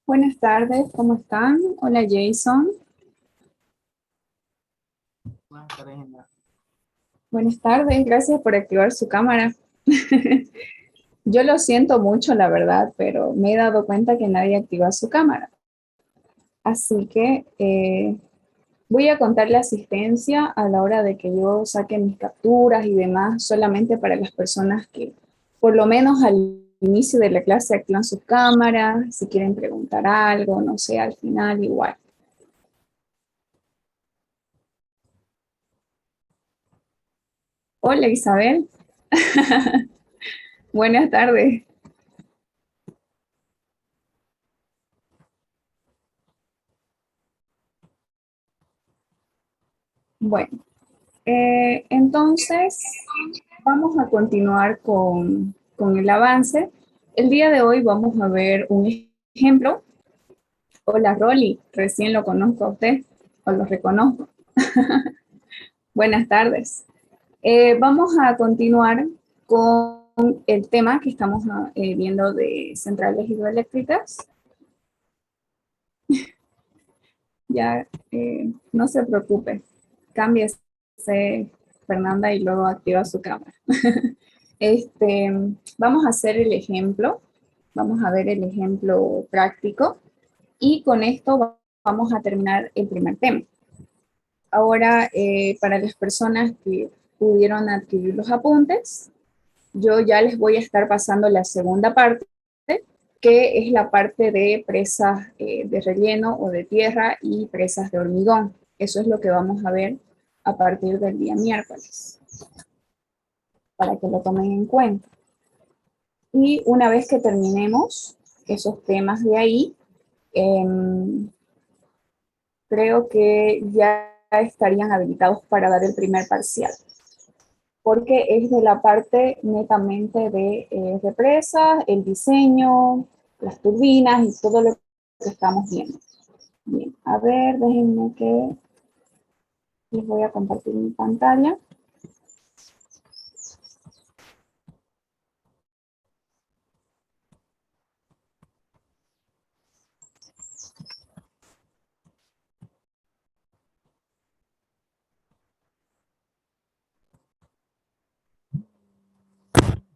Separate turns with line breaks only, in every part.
Buenas tardes, ¿cómo están? Hola Jason.
Buenas tardes, Gina.
Buenas tardes, gracias por activar su cámara. Yo lo siento mucho, la verdad, pero me he dado cuenta que nadie activa su cámara. Así que voy a contar la asistencia a la hora de que yo saque mis capturas y demás, solamente para las personas que por lo menos al inicio de la clase activan sus cámaras, si quieren preguntar algo, no sé, al final igual. Hola Isabel, buenas tardes. Bueno. Entonces, vamos a continuar con el avance. El día de hoy vamos a ver un ejemplo. Hola, Rolly, recién lo conozco a usted, o lo reconozco. Buenas tardes. Vamos a continuar con el tema que estamos viendo de centrales hidroeléctricas. Ya, no se preocupe, cámbiese, Fernanda, y luego activa su cámara. Este, vamos a hacer el ejemplo, vamos a ver el ejemplo práctico y con esto vamos a terminar el primer tema. Ahora, para las personas que pudieron adquirir los apuntes, yo ya les voy a estar pasando la segunda parte, que es la parte de presas de relleno o de tierra y presas de hormigón. Eso es lo que vamos a ver a partir del día miércoles, para que lo tomen en cuenta. Y una vez que terminemos esos temas de ahí, eh, creo que ya estarían habilitados para dar el primer parcial, porque es de la parte netamente de represas, el diseño, las turbinas y todo lo que estamos viendo. Bien, a ver, déjenme que les voy a compartir mi pantalla.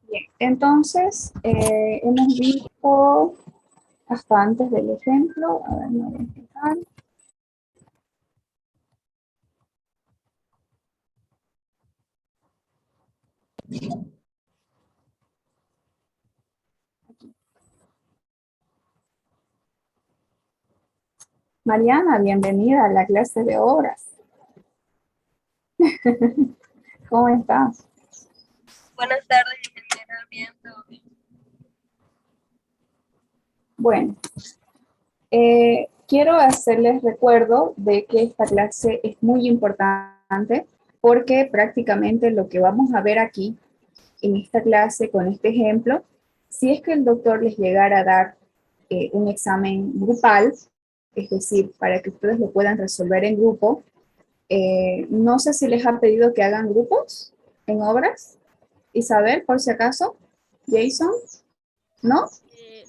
Bien, entonces hemos visto hasta antes del ejemplo. A ver, no voy a empezar. Mariana, bienvenida a la clase de obras. ¿Cómo estás?
Buenas tardes, ingeniera. Bien, todo bien.
Bueno, quiero hacerles recuerdo de que esta clase es muy importante porque prácticamente lo que vamos a ver aquí en esta clase con este ejemplo, si es que el doctor les llegara a dar un examen grupal, es decir, para que ustedes lo puedan resolver en grupo, no sé si les ha pedido que hagan grupos en obras. Isabel, por si acaso. Jason, ¿no?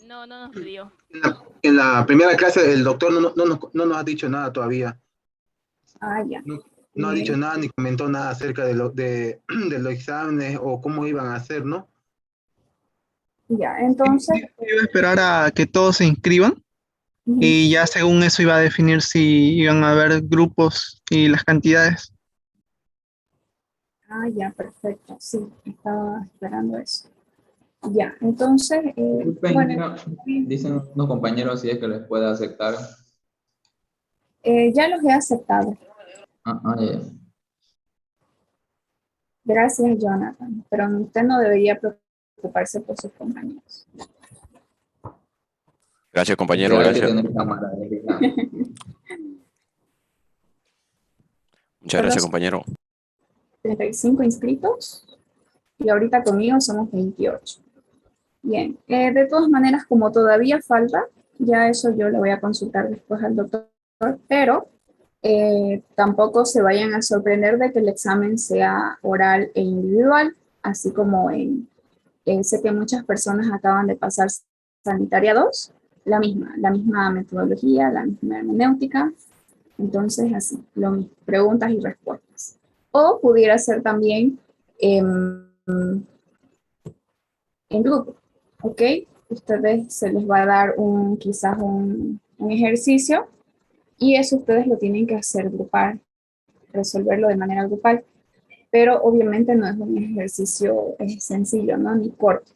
No, no nos pidió.
En la primera clase el doctor no nos ha dicho nada todavía.
Ah, ya.
No ha dicho
Eh,
nada ni comentó nada acerca de los exámenes o cómo iban a hacer, ¿no?
ya, entonces,
Iba a esperar a que todos se inscriban y ya según eso iba a definir si iban a haber grupos y las cantidades.
ya, perfecto. Sí, estaba esperando eso. Ya, entonces,
Disculpe,
bueno,
ingeniero, dicen unos compañeros si es que les puede aceptar.
ya los he aceptado.
Ya.
Gracias, Jonathan. Pero usted no debería preocuparse por sus compañeros.
Gracias, compañero,
Pero hay que
gracias.
tener cámara de verdad.
Muchas
Solo
gracias,
son
compañero.
35 inscritos y ahorita conmigo somos 28. Bien, de todas maneras, como todavía falta, ya eso yo le voy a consultar después al doctor, pero tampoco se vayan a sorprender de que el examen sea oral e individual, así como sé que muchas personas acaban de pasar sanitaria 2, la misma metodología, la misma hermenéutica. Entonces, así, lo mismo, preguntas y respuestas. O pudiera ser también en grupo, ¿ok? Ustedes se les va a dar quizás un ejercicio y eso ustedes lo tienen que hacer grupal, resolverlo de manera grupal, pero obviamente no es un ejercicio sencillo, ¿no? Ni corto,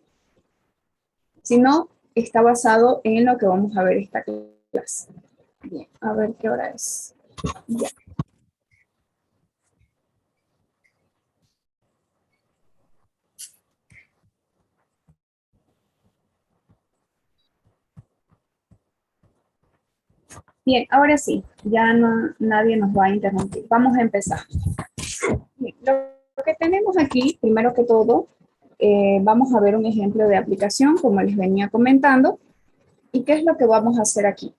sino está basado en lo que vamos a ver esta clase. Bien, a ver qué hora es. Ya. Bien, ahora sí, ya nadie nos va a interrumpir. Vamos a empezar. Bien, lo que tenemos aquí, primero que todo, vamos a ver un ejemplo de aplicación, como les venía comentando. ¿Y qué es lo que vamos a hacer aquí?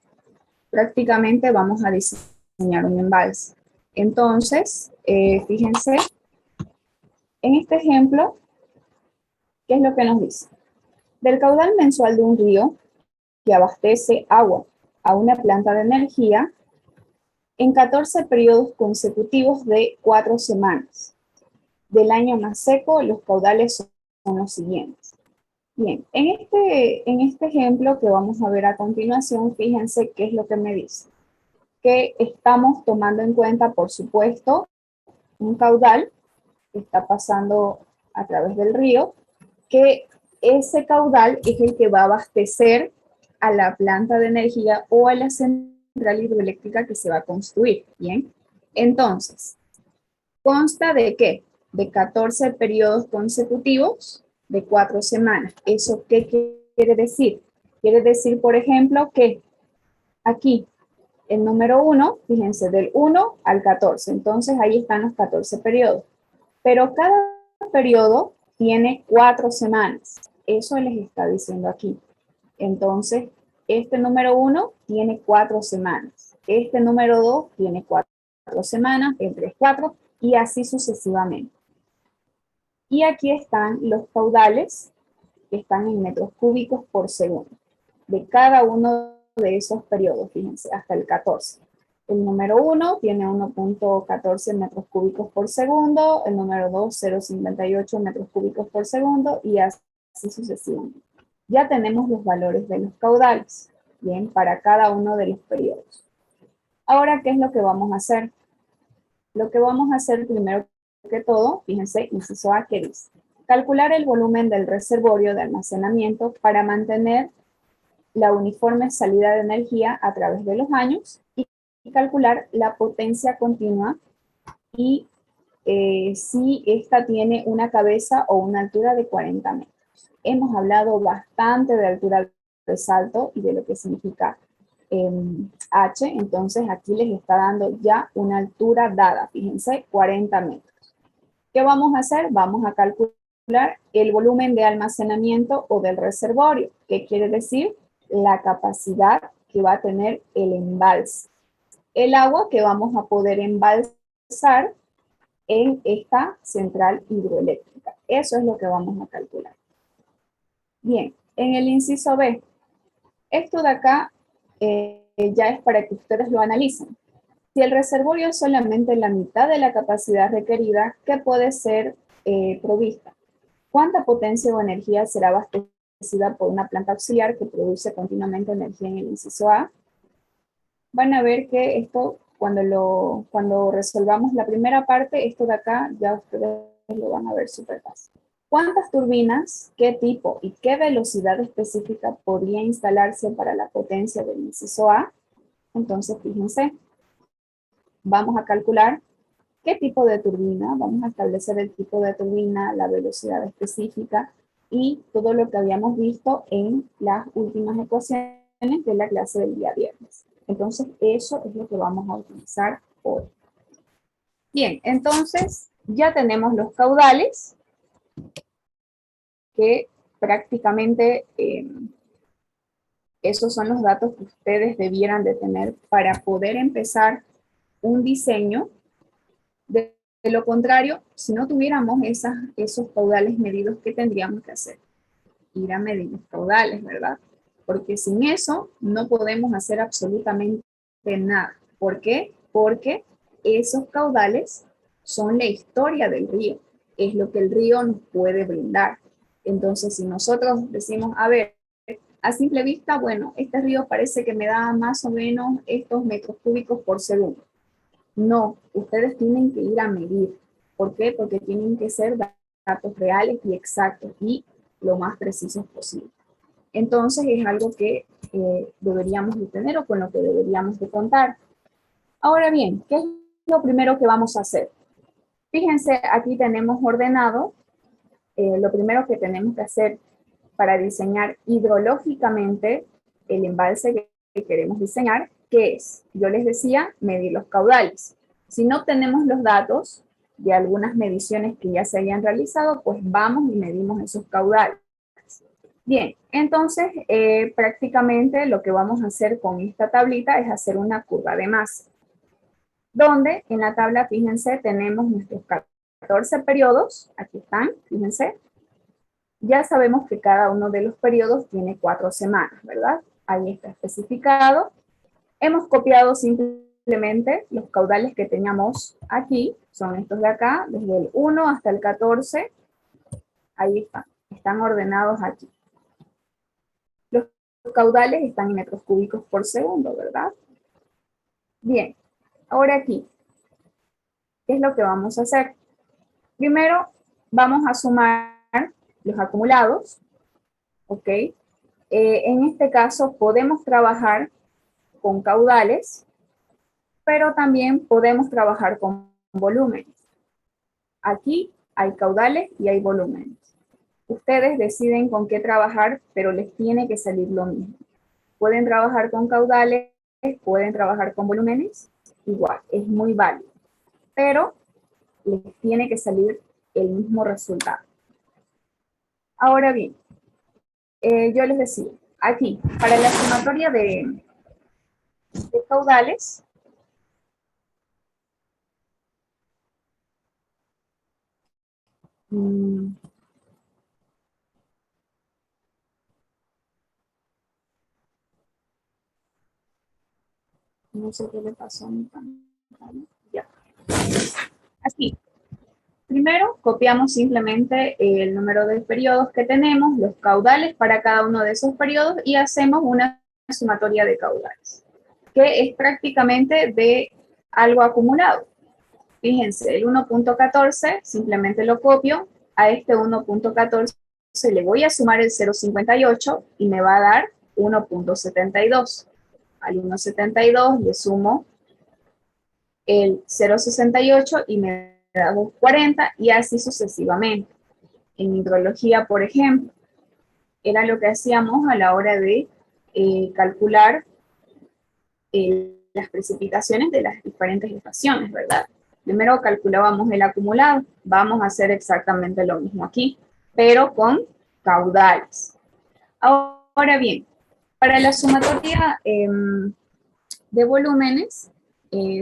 Prácticamente vamos a diseñar un embalse. Entonces, fíjense, en este ejemplo, ¿qué es lo que nos dice? Del caudal mensual de un río que abastece agua a una planta de energía, en 14 periodos consecutivos de 4 semanas. Del año más seco, los caudales son los siguientes. Bien, en este ejemplo que vamos a ver a continuación, fíjense qué es lo que me dice. Que estamos tomando en cuenta, por supuesto, un caudal que está pasando a través del río, que ese caudal es el que va a abastecer a la planta de energía o a la central hidroeléctrica que se va a construir, ¿bien? Entonces, ¿consta de qué? De 14 periodos consecutivos de 4 semanas. ¿Eso qué quiere decir? Quiere decir, por ejemplo, que aquí el número 1, fíjense, del 1 al 14. Entonces, ahí están los 14 periodos. Pero cada periodo tiene 4 semanas. Eso les está diciendo aquí. Entonces, este número 1 tiene 4 semanas. Este número 2 tiene 4 semanas, entre 3, 4, y así sucesivamente. Y aquí están los caudales que están en metros cúbicos por segundo. De cada uno de esos periodos, fíjense, hasta el 14. El número 1 tiene 1.14 metros cúbicos por segundo, el número 2, 0.58 metros cúbicos por segundo, y así sucesivamente. Ya tenemos los valores de los caudales, bien, para cada uno de los periodos. Ahora, ¿qué es lo que vamos a hacer? Lo que vamos a hacer primero que todo, fíjense, inciso A, que dice, calcular el volumen del reservorio de almacenamiento para mantener la uniforme salida de energía a través de los años y calcular la potencia continua y si esta tiene una cabeza o una altura de 40 metros. Hemos hablado bastante de altura de salto y de lo que significa H, entonces aquí les está dando ya una altura dada, fíjense, 40 metros. ¿Qué vamos a hacer? Vamos a calcular el volumen de almacenamiento o del reservorio. ¿Qué quiere decir? La capacidad que va a tener el embalse. El agua que vamos a poder embalsar en esta central hidroeléctrica. Eso es lo que vamos a calcular. Bien, en el inciso B, esto de acá ya es para que ustedes lo analicen. Si el reservorio es solamente la mitad de la capacidad requerida, ¿qué puede ser provista? ¿Cuánta potencia o energía será abastecida por una planta auxiliar que produce continuamente energía en el inciso A? Van a ver que esto, cuando resolvamos la primera parte, esto de acá ya ustedes lo van a ver súper fácil. ¿Cuántas turbinas, qué tipo y qué velocidad específica podría instalarse para la potencia del inciso A? Entonces, fíjense, vamos a calcular qué tipo de turbina, vamos a establecer el tipo de turbina, la velocidad específica y todo lo que habíamos visto en las últimas ecuaciones de la clase del día viernes. Entonces, eso es lo que vamos a utilizar hoy. Bien, entonces ya tenemos los caudales que prácticamente esos son los datos que ustedes debieran de tener para poder empezar un diseño. De lo contrario, si no tuviéramos esos caudales medidos, ¿qué tendríamos que hacer? Ir a medir los caudales, ¿verdad? porque sin eso no podemos hacer absolutamente nada. ¿Por qué? Porque esos caudales son la historia del río, es lo que el río nos puede brindar. Entonces, si nosotros decimos, a ver, a simple vista, bueno, este río parece que me da más o menos estos metros cúbicos por segundo. No, ustedes tienen que ir a medir. ¿Por qué? Porque tienen que ser datos reales y exactos y lo más precisos posible. Entonces es algo que deberíamos de tener o con lo que deberíamos de contar. Ahora bien, ¿qué es lo primero que vamos a hacer? Fíjense, aquí tenemos ordenado lo primero que tenemos que hacer para diseñar hidrológicamente el embalse que queremos diseñar, ¿qué es? Yo les decía, medir los caudales. Si no tenemos los datos de algunas mediciones que ya se hayan realizado, pues vamos y medimos esos caudales. Bien, entonces prácticamente lo que vamos a hacer con esta tablita es hacer una curva de masa, donde en la tabla, fíjense, tenemos nuestros 14 periodos, aquí están, fíjense. Ya sabemos que cada uno de los periodos tiene 4 semanas, ¿verdad? Ahí está especificado. Hemos copiado simplemente los caudales que teníamos aquí, son estos de acá, desde el 1 hasta el 14, ahí están ordenados aquí. Los caudales están en metros cúbicos por segundo, ¿verdad? Bien, ahora aquí, ¿qué es lo que vamos a hacer? Primero, vamos a sumar los acumulados, ¿ok? En este caso podemos trabajar con caudales, pero también podemos trabajar con volúmenes. Aquí hay caudales y hay volúmenes. Ustedes deciden con qué trabajar, pero les tiene que salir lo mismo. Pueden trabajar con caudales, pueden trabajar con volúmenes, igual, es muy válido, pero les tiene que salir el mismo resultado. Ahora bien, yo les decía, aquí, para la sumatoria de caudales, no sé qué le pasó a mi pantalla. Ya. Así. Primero, copiamos simplemente el número de periodos que tenemos, los caudales para cada uno de esos periodos y hacemos una sumatoria de caudales, que es prácticamente de algo acumulado. Fíjense, el 1.14 simplemente lo copio, a este 1.14 le voy a sumar el 0.58 y me va a dar 1.72. Al 1.72 le sumo el 0.68 y me da 2.40 y así sucesivamente. En hidrología, por ejemplo, era lo que hacíamos a la hora de calcular las precipitaciones de las diferentes estaciones, ¿verdad? Primero calculábamos el acumulado, vamos a hacer exactamente lo mismo aquí, pero con caudales. Ahora bien, para la sumatoria de volúmenes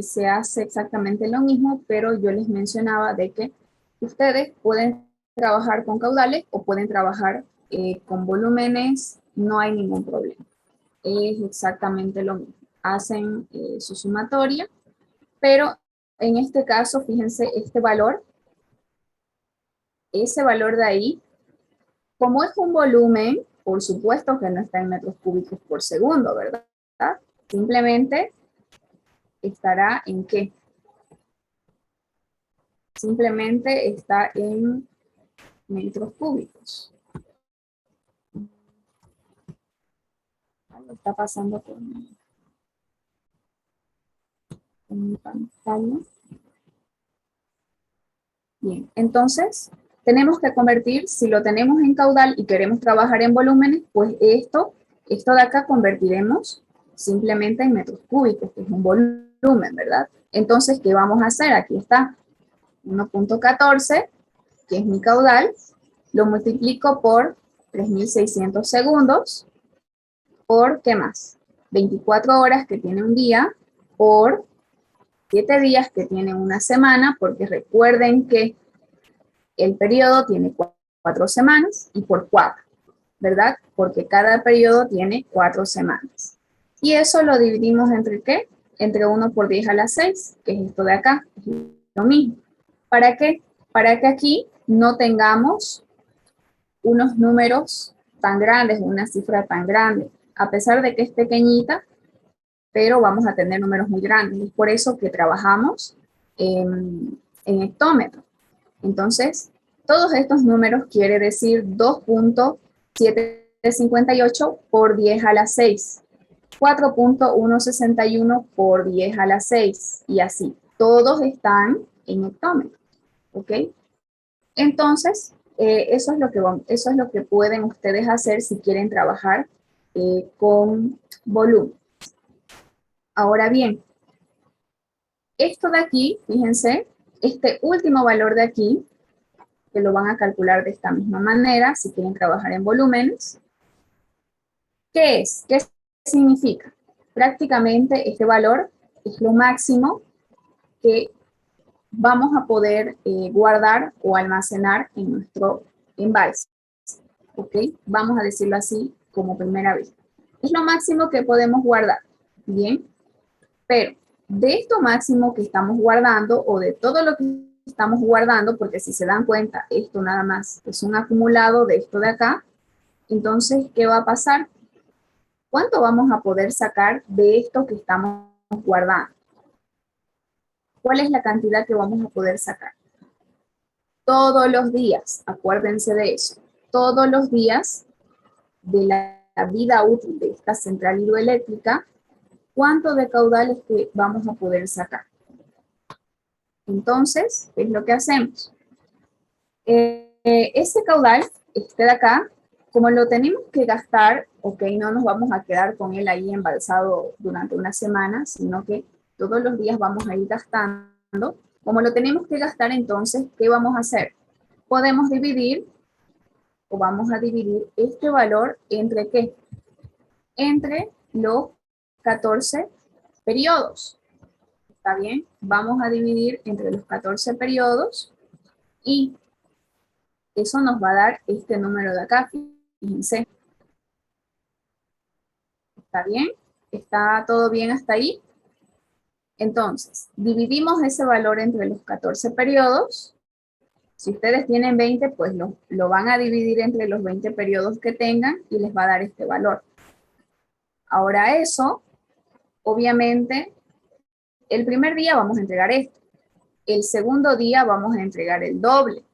se hace exactamente lo mismo, pero yo les mencionaba de que ustedes pueden trabajar con caudales o pueden trabajar con volúmenes, no hay ningún problema. Es exactamente lo mismo. Hacen su sumatoria, pero en este caso, fíjense, este valor, ese valor de ahí, como es un volumen, por supuesto que no está en metros cúbicos por segundo, ¿verdad? Simplemente estará en ¿qué? Simplemente está en metros cúbicos. Algo está pasando con mi pantalla. Bien, entonces tenemos que convertir, si lo tenemos en caudal y queremos trabajar en volúmenes, pues esto de acá convertiremos simplemente en metros cúbicos, que es un volumen, ¿verdad? Entonces, ¿qué vamos a hacer? Aquí está 1.14, que es mi caudal, lo multiplico por 3.600 segundos, por, ¿qué más? 24 horas que tiene un día, por 7 días que tiene una semana, porque recuerden que el periodo tiene 4 semanas, y por 4. ¿verdad? Porque cada periodo tiene 4 semanas. Y eso lo dividimos entre ¿qué? Entre 1 por 10 a la 6, que es esto de acá, es lo mismo. ¿Para qué? Para que aquí no tengamos unos números tan grandes, una cifra tan grande, a pesar de que es pequeñita, pero vamos a tener números muy grandes. Es por eso que trabajamos en hectómetro. Entonces, todos estos números quiere decir 2.758 por 10 a la 6, 4.161 por 10 a la 6, y así. Todos están en hectómetro, ¿ok? Entonces, eso es lo que pueden ustedes hacer si quieren trabajar con volumen. Ahora bien, esto de aquí, fíjense, este último valor de aquí, que lo van a calcular de esta misma manera, si quieren trabajar en volúmenes. ¿Qué es? ¿Qué significa? Prácticamente este valor es lo máximo que vamos a poder guardar o almacenar en nuestro embalse. ¿Ok? Vamos a decirlo así como primera vez. Es lo máximo que podemos guardar. Bien. Pero de esto máximo que estamos guardando o de todo lo que estamos guardando, porque si se dan cuenta, esto nada más es un acumulado de esto de acá, entonces, ¿qué va a pasar? ¿Cuánto vamos a poder sacar de esto que estamos guardando? ¿Cuál es la cantidad que vamos a poder sacar? Todos los días, acuérdense de eso, todos los días de la vida útil de esta central hidroeléctrica, ¿cuánto de caudal es que vamos a poder sacar? Entonces, ¿qué es lo que hacemos? Ese caudal, este de acá, como lo tenemos que gastar, ok, no nos vamos a quedar con él ahí embalsado durante una semana, sino que todos los días vamos a ir gastando. Como lo tenemos que gastar, entonces, ¿qué vamos a hacer? Podemos dividir, o vamos a dividir este valor entre ¿qué? Entre los 14 periodos. ¿Está bien? Vamos a dividir entre los 14 periodos y eso nos va a dar este número de acá. Fíjense. ¿Está bien? ¿Está todo bien hasta ahí? Entonces, dividimos ese valor entre los 14 periodos. Si ustedes tienen 20, pues lo van a dividir entre los 20 periodos que tengan y les va a dar este valor. Ahora eso, obviamente, el primer día vamos a entregar esto. El segundo día vamos a entregar el doble.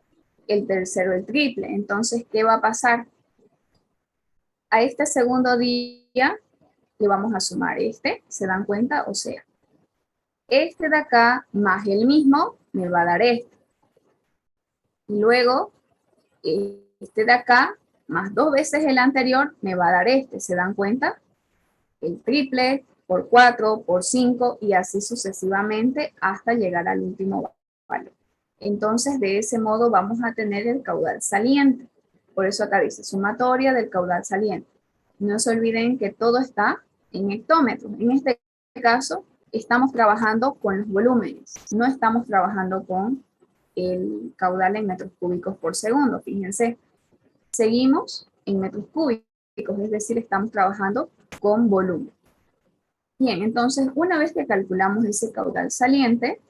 El tercero el triple. Entonces, ¿qué va a pasar? A este segundo día le vamos a sumar este, ¿se dan cuenta? O sea, este de acá más el mismo me va a dar este. Y luego, este de acá más 2 veces el anterior me va a dar este, ¿se dan cuenta? El triple, por 4, por 5 y así sucesivamente hasta llegar al último valor. Entonces, de ese modo vamos a tener el caudal saliente. Por eso acá dice sumatoria del caudal saliente. No se olviden que todo está en hectómetros. En este caso, estamos trabajando con los volúmenes. No estamos trabajando con el caudal en metros cúbicos por segundo. Fíjense, seguimos en metros cúbicos, es decir, estamos trabajando con volumen. Bien, entonces, una vez que calculamos ese caudal saliente,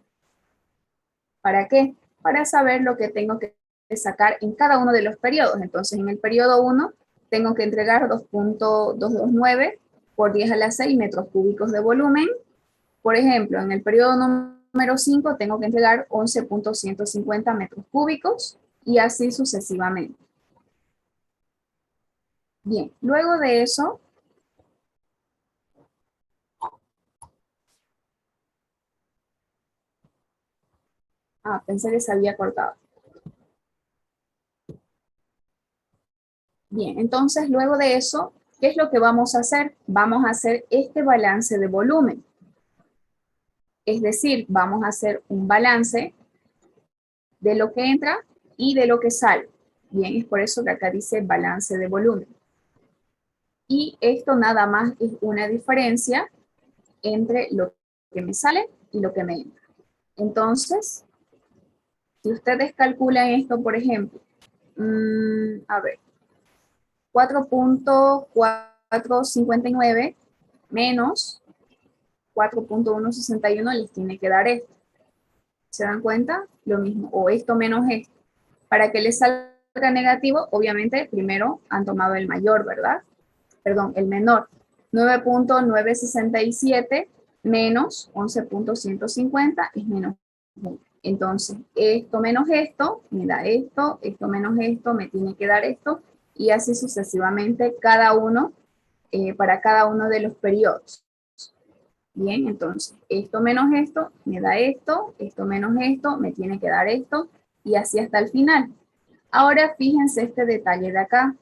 ¿para qué? Para saber lo que tengo que sacar en cada uno de los periodos. Entonces, en el periodo 1, tengo que entregar 2.229 por 10 a la 6 metros cúbicos de volumen. Por ejemplo, en el periodo número 5, tengo que entregar 11.150 metros cúbicos y así sucesivamente. Bien, luego de eso, pensé que se había cortado. Bien, entonces luego de eso, ¿qué es lo que vamos a hacer? Vamos a hacer este balance de volumen. Es decir, vamos a hacer un balance de lo que entra y de lo que sale. Bien, es por eso que acá dice balance de volumen. Y esto nada más es una diferencia entre lo que me sale y lo que me entra. Entonces, si ustedes calculan esto, por ejemplo, a ver, 4.459 menos 4.161 les tiene que dar esto. ¿Se dan cuenta? Lo mismo, o esto menos esto. Para que les salga negativo, obviamente, primero han tomado el mayor, ¿verdad? Perdón, el menor. 9.967 menos 11.150 es menos 1. Entonces, esto menos esto me da esto menos esto me tiene que dar esto, y así sucesivamente cada uno, para cada uno de los periodos. Bien, entonces, esto menos esto me da esto menos esto me tiene que dar esto, y así hasta el final. Ahora fíjense este detalle de acá,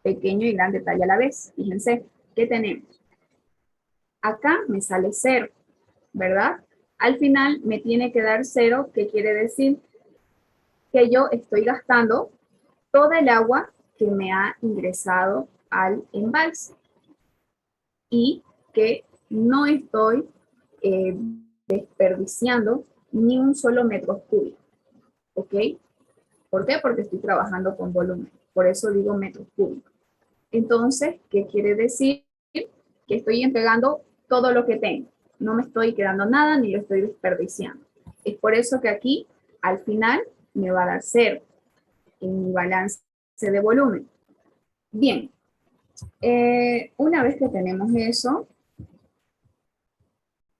pequeño y gran detalle a la vez. Fíjense, ¿qué tenemos? Acá me sale 0, ¿verdad? Al final me tiene que dar 0, que quiere decir que yo estoy gastando toda el agua que me ha ingresado al embalse y que no estoy desperdiciando ni un solo metro cúbico, ¿ok? ¿Por qué? Porque estoy trabajando con volumen, por eso digo metros cúbicos. Entonces, ¿qué quiere decir? Que estoy entregando todo lo que tengo, no me estoy quedando nada ni lo estoy desperdiciando. Es por eso que aquí, al final, me va a dar 0 en mi balance de volumen. Bien, una vez que tenemos eso,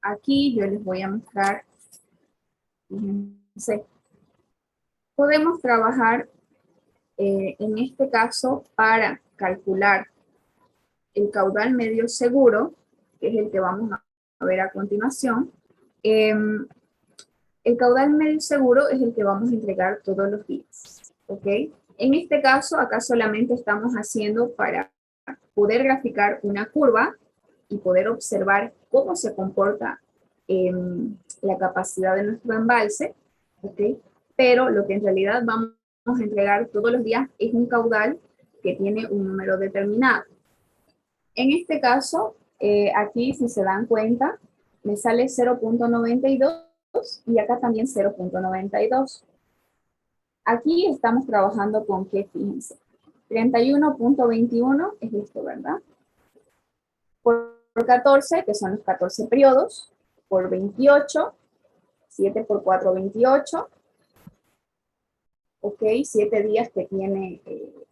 aquí yo les voy a mostrar, fíjense, podemos trabajar en este caso para calcular el caudal medio seguro, que es el que vamos a ver a continuación. El caudal medio seguro es el que vamos a entregar todos los días, ¿ok? En este caso, acá solamente estamos haciendo para poder graficar una curva y poder observar cómo se comporta la capacidad de nuestro embalse, ¿ok? Pero lo que en realidad vamos a entregar todos los días es un caudal que tiene un número determinado. En este caso, aquí si se dan cuenta, me sale 0.92 y acá también 0.92. Aquí estamos trabajando con qué, fíjense. 31.21 es esto, ¿verdad? Por 14, que son los 14 periodos, por 28, 7 por 4, 28. Ok, 7 días que tiene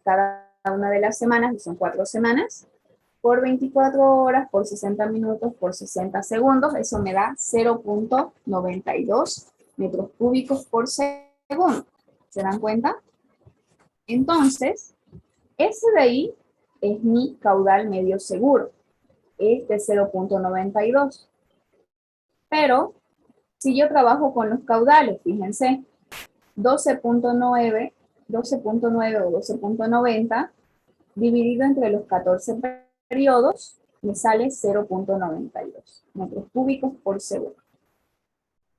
cada una de las semanas, y son 4 semanas, por 24 horas, por 60 minutos, por 60 segundos, eso me da 0.92 metros cúbicos por segundo. ¿Se dan cuenta? Entonces, ese de ahí es mi caudal medio seguro, este 0.92. Pero, si yo trabajo con los caudales, fíjense, 12.9 o 12.90 dividido entre los 14 periodos, me sale 0.92 metros cúbicos por segundo.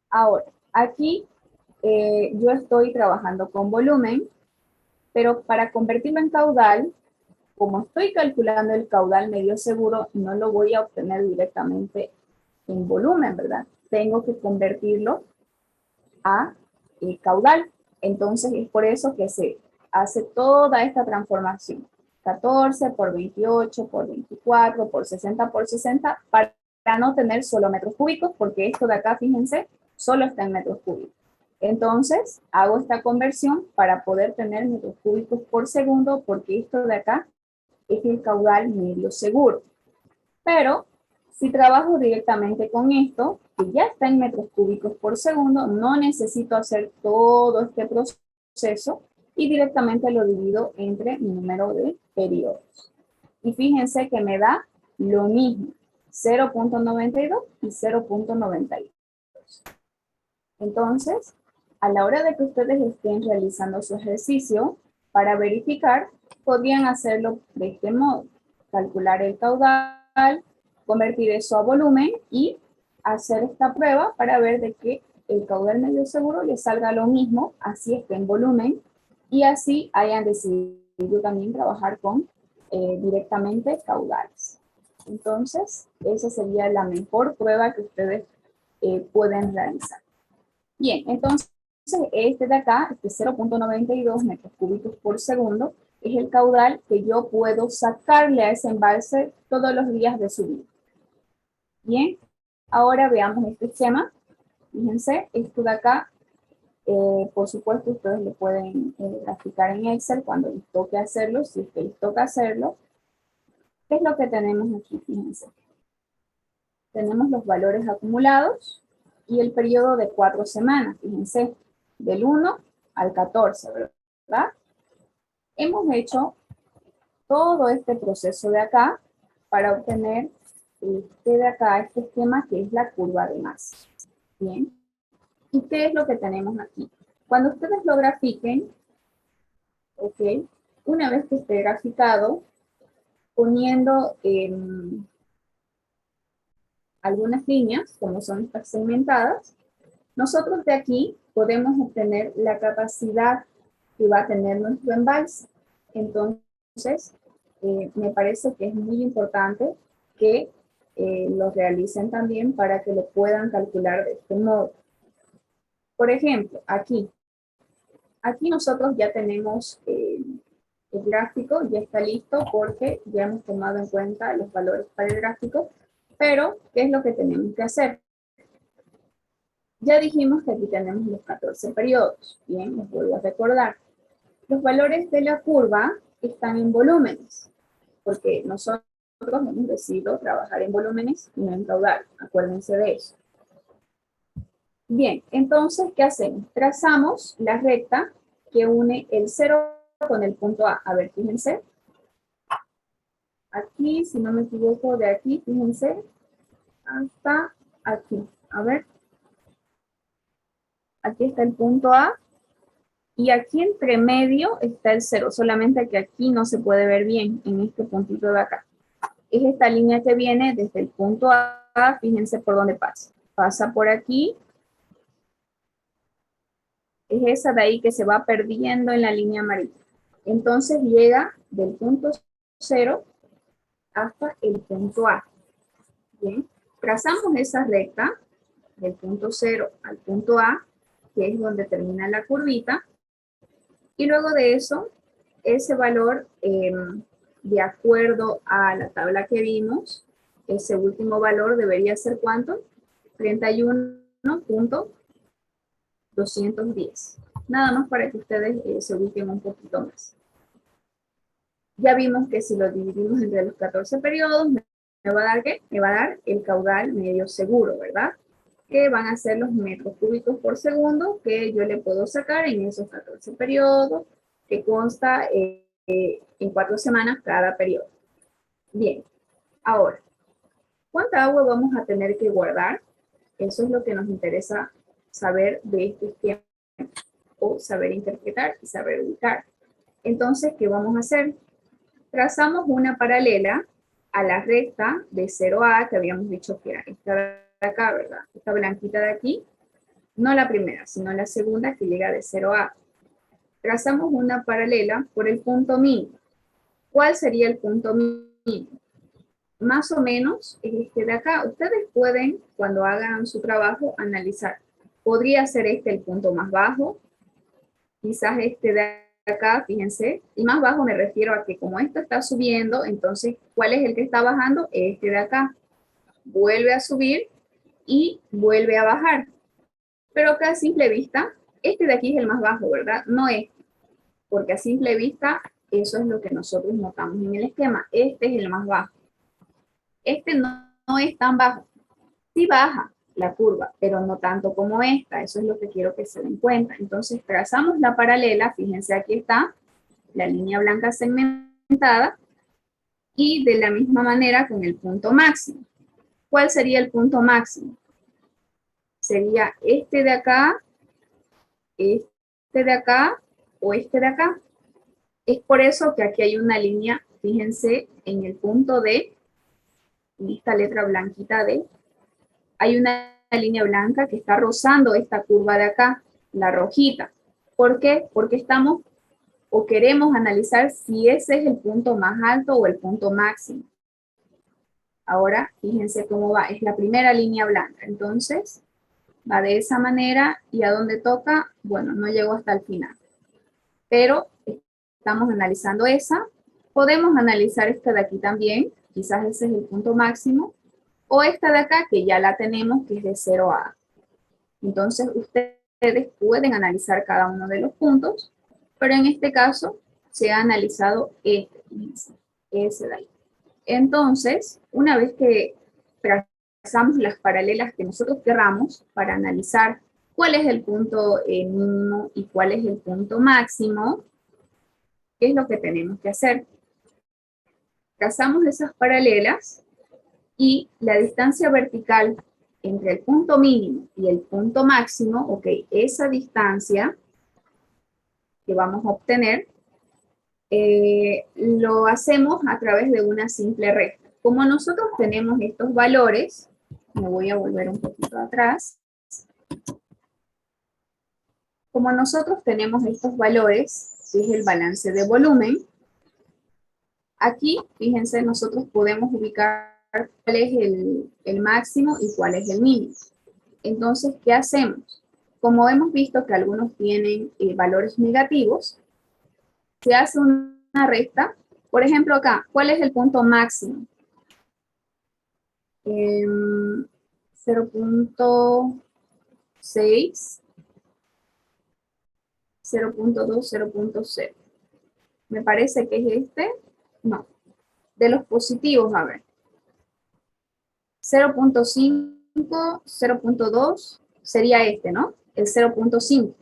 Ahora, aquí yo estoy trabajando con volumen, pero para convertirlo en caudal, como estoy calculando el caudal medio seguro, no lo voy a obtener directamente en volumen, ¿verdad? Tengo que convertirlo a caudal. Entonces es por eso que se hace toda esta transformación. 14 por 28 por 24 por 60 por 60 para no tener solo metros cúbicos, porque esto de acá, fíjense, solo está en metros cúbicos. Entonces hago esta conversión para poder tener metros cúbicos por segundo, porque esto de acá es el caudal medio seguro. Pero si trabajo directamente con esto, que ya está en metros cúbicos por segundo, no necesito hacer todo este proceso y directamente lo divido entre mi número de periodos. Y fíjense que me da lo mismo, 0.92 y 0.92. Entonces, a la hora de que ustedes estén realizando su ejercicio, para verificar, podrían hacerlo de este modo. Calcular el caudal, convertir eso a volumen y hacer esta prueba para ver de que el caudal medio seguro les salga lo mismo, así esté en volumen, y así hayan decidido también trabajar con directamente caudales. Entonces, esa sería la mejor prueba que ustedes pueden realizar. Bien, entonces este de acá, este 0.92 metros cúbicos por segundo, es el caudal que yo puedo sacarle a ese embalse todos los días de su vida. Bien, ahora veamos este esquema. Fíjense, esto de acá, por supuesto, ustedes lo pueden graficar en Excel cuando les toque hacerlo, si es que les toca hacerlo. ¿Qué es lo que tenemos aquí? Fíjense. Tenemos los valores acumulados y el periodo de 4 semanas, fíjense, del 1 al 14, ¿verdad? Hemos hecho todo este proceso de acá para obtener este de acá, este esquema que es la curva de masa. Bien. ¿Y qué es lo que tenemos aquí? Cuando ustedes lo grafiquen, ok, una vez que esté graficado, poniendo algunas líneas, como son estas segmentadas, nosotros de aquí podemos obtener la capacidad que va a tener nuestro embalse. Entonces, me parece que es muy importante que lo realicen también para que lo puedan calcular de este modo. Por ejemplo, aquí nosotros ya tenemos el gráfico, ya está listo porque ya hemos tomado en cuenta los valores para el gráfico, pero ¿qué es lo que tenemos que hacer? Ya dijimos que aquí tenemos los 14 periodos. Bien, les vuelvo a recordar. Los valores de la curva están en volúmenes, porque nosotros hemos decidido trabajar en volúmenes y no en caudal. Acuérdense de eso. Bien, entonces, ¿qué hacemos? Trazamos la recta que une el 0 con el punto A. A ver, fíjense. Aquí, si no me equivoco, de aquí, fíjense, hasta aquí. A ver. Aquí está el punto A. Y aquí entre medio está el 0, solamente que aquí no se puede ver bien, en este puntito de acá. Es esta línea que viene desde el punto A, fíjense por dónde pasa. Pasa por aquí. Es esa de ahí que se va perdiendo en la línea amarilla. Entonces llega del punto 0 hasta el punto A. Bien, trazamos esa recta del punto 0 al punto A, que es donde termina la curvita. Y luego de eso, ese valor, de acuerdo a la tabla que vimos, ese último valor debería ser ¿cuánto? 31.210. Nada más para que ustedes se ubiquen un poquito más. Ya vimos que si lo dividimos entre los 14 periodos, me va a dar ¿qué? Me va a dar el caudal medio seguro, ¿verdad? Que van a ser los metros cúbicos por segundo que yo le puedo sacar en esos 14 periodos, que consta en 4 semanas cada periodo. Bien, ahora, ¿cuánta agua vamos a tener que guardar? Eso es lo que nos interesa saber de este esquema, o saber interpretar y saber ubicar. Entonces, ¿qué vamos a hacer? Trazamos una paralela a la recta de 0A, que habíamos dicho que era esta de acá, ¿verdad? Esta blanquita de aquí, no la primera, sino la segunda que llega de 0A. Trazamos una paralela por el punto mínimo. ¿Cuál sería el punto mínimo? Más o menos es este de acá. Ustedes pueden, cuando hagan su trabajo, analizar. Podría ser este el punto más bajo, quizás este de acá, fíjense, y más bajo me refiero a que como esto está subiendo, entonces, ¿cuál es el que está bajando? Este de acá. Vuelve a subir y vuelve a bajar. Pero acá a simple vista, este de aquí es el más bajo, ¿verdad? No este, porque a simple vista, eso es lo que nosotros notamos en el esquema. Este es el más bajo. Este no es tan bajo. Sí baja la curva, pero no tanto como esta. Eso es lo que quiero que se den cuenta. Entonces, trazamos la paralela. Fíjense, aquí está la línea blanca segmentada. Y de la misma manera con el punto máximo. ¿Cuál sería el punto máximo? Sería este de acá, este de acá o este de acá. Es por eso que aquí hay una línea, fíjense, en el punto D, en esta letra blanquita D, hay una línea blanca que está rozando esta curva de acá, la rojita. ¿Por qué? Porque estamos o queremos analizar si ese es el punto más alto o el punto máximo. Ahora, fíjense cómo va, es la primera línea blanca. Entonces, va de esa manera y a donde toca, bueno, no llegó hasta el final. Pero Estamos analizando esa. Podemos analizar esta de aquí también, quizás ese es el punto máximo, o esta de acá que ya la tenemos, que es de 0 a A. Entonces, ustedes pueden analizar cada uno de los puntos, pero en este caso se ha analizado este, ese de ahí. Entonces, una vez que trazamos las paralelas que nosotros querramos para analizar cuál es el punto mínimo y cuál es el punto máximo, ¿qué es lo que tenemos que hacer? Trazamos esas paralelas y la distancia vertical entre el punto mínimo y el punto máximo, ok, esa distancia que vamos a obtener, lo hacemos a través de una simple recta. Como nosotros tenemos estos valores, me voy a volver un poquito atrás. Como nosotros tenemos estos valores, que es el balance de volumen, aquí, fíjense, nosotros podemos ubicar cuál es el máximo y cuál es el mínimo. Entonces, ¿qué hacemos? Como hemos visto que algunos tienen valores negativos, se hace una recta. Por ejemplo, acá, ¿cuál es el punto máximo? 0.6, 0.2, 0.0. Me parece que es este. No. De los positivos, a ver. 0.5, 0.2 sería este, ¿no? El 0.5.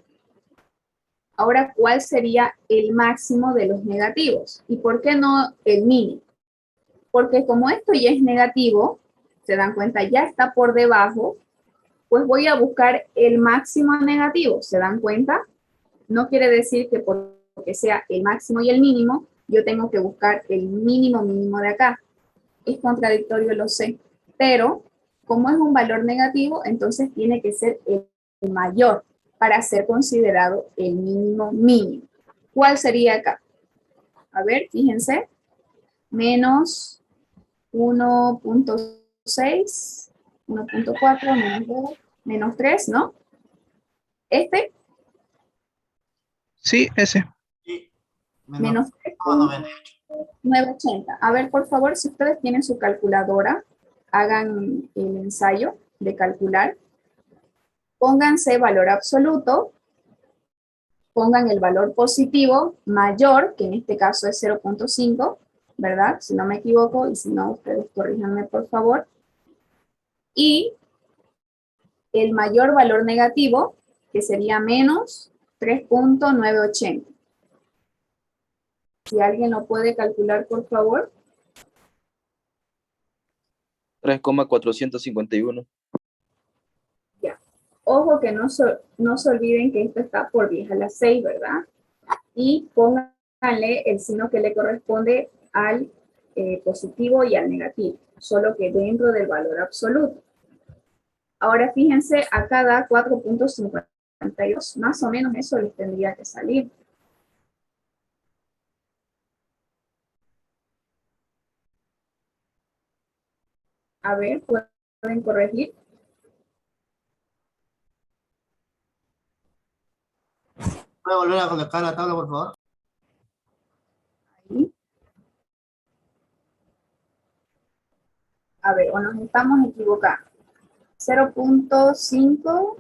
Ahora, ¿cuál sería el máximo de los negativos? ¿Y por qué no el mínimo? Porque como esto ya es negativo, se dan cuenta, ya está por debajo, pues voy a buscar el máximo negativo. ¿Se dan cuenta? No quiere decir que porque sea el máximo y el mínimo, yo tengo que buscar el mínimo mínimo de acá. Es contradictorio, lo sé, pero como es un valor negativo, entonces tiene que ser el mayor para ser considerado el mínimo mínimo. ¿Cuál sería acá? A ver, fíjense, menos 1.6, 1.4, menos 2, menos 3, ¿no? Este,
Sí, ese.
menos 3.980. A ver, por favor, si ustedes tienen su calculadora, hagan el ensayo de calcular. Pónganse valor absoluto, pongan el valor positivo mayor, que en este caso es 0.5, ¿verdad? Si no me equivoco, y si no, ustedes corríjanme por favor. Y el mayor valor negativo, que sería menos 3.980. Si alguien lo puede calcular, por favor.
3,451.
Ya. Ojo que no se olviden que esto está por 10 a la 6, ¿verdad? Y pónganle el signo que le corresponde al positivo y al negativo, solo que dentro del valor absoluto. Ahora fíjense, acá da 4.52, más o menos eso les tendría que salir. A ver, ¿pueden corregir?
¿Puede volver a colocar la tabla, por favor?
Ahí. A ver, o nos estamos equivocando. 0.5,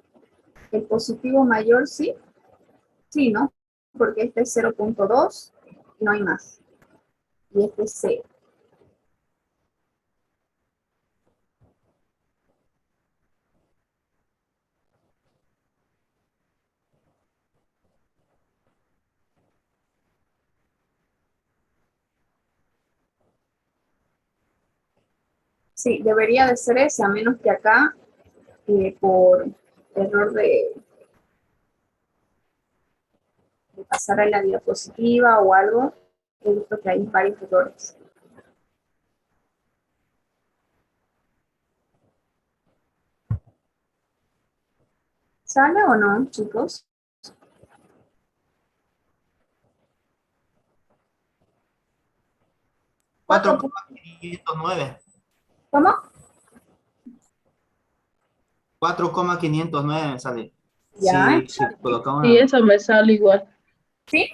el positivo mayor, ¿sí? Sí, ¿no? Porque este es 0.2, no hay más. Y este es 0. Sí, debería de ser ese, a menos que acá, por error de pasar a la diapositiva o algo, he visto que hay varios errores. ¿Sale o no, chicos?
Cuatro 4,509.
¿Cómo?
4,509 me sale.
Ya.
Si colocamos
Sí, eso me sale igual.
¿Sí?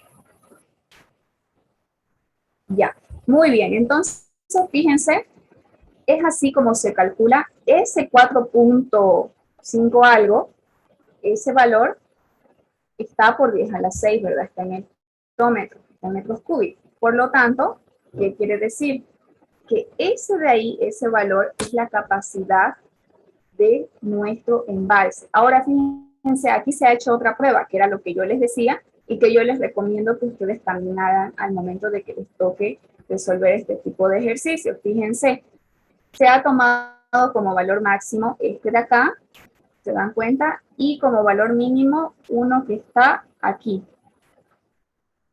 Muy bien, entonces fíjense, es así como se calcula ese 4.5 algo, ese valor está por 10 a la 6, ¿verdad? Está en hectómetros, está en metros cúbicos. Por lo tanto, ¿qué quiere decir? Que ese de ahí, ese valor, es la capacidad de nuestro embalse. Ahora, fíjense, aquí se ha hecho otra prueba, que era lo que yo les decía, y que yo les recomiendo que ustedes también hagan al momento de que les toque resolver este tipo de ejercicios. Fíjense, se ha tomado como valor máximo este de acá, ¿se dan cuenta? Y como valor mínimo, uno que está aquí,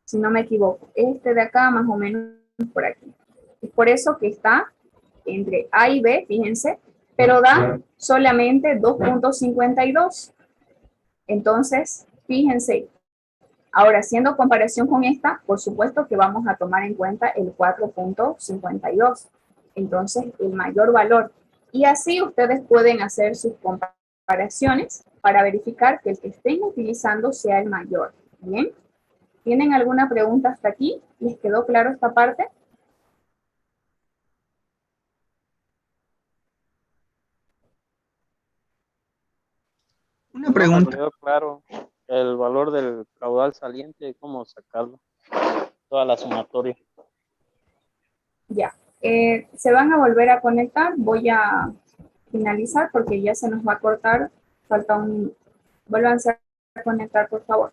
si no me equivoco. Este de acá, más o menos por aquí. Es por eso que está entre A y B, fíjense, pero da solamente 2.52. Entonces, fíjense, ahora haciendo comparación con esta, por supuesto que vamos a tomar en cuenta el 4.52. Entonces, el mayor valor. Y así ustedes pueden hacer sus comparaciones para verificar que el que estén utilizando sea el mayor. ¿Bien? ¿Tienen alguna pregunta hasta aquí? ¿Les quedó claro esta parte?
Una
No me
pregunta.
quedó claro el valor del caudal saliente, cómo sacarlo, toda la sumatoria.
Ya. Se van a volver a conectar. Voy a finalizar porque ya se nos va a cortar. Falta un... Vuélvanse a conectar, por favor.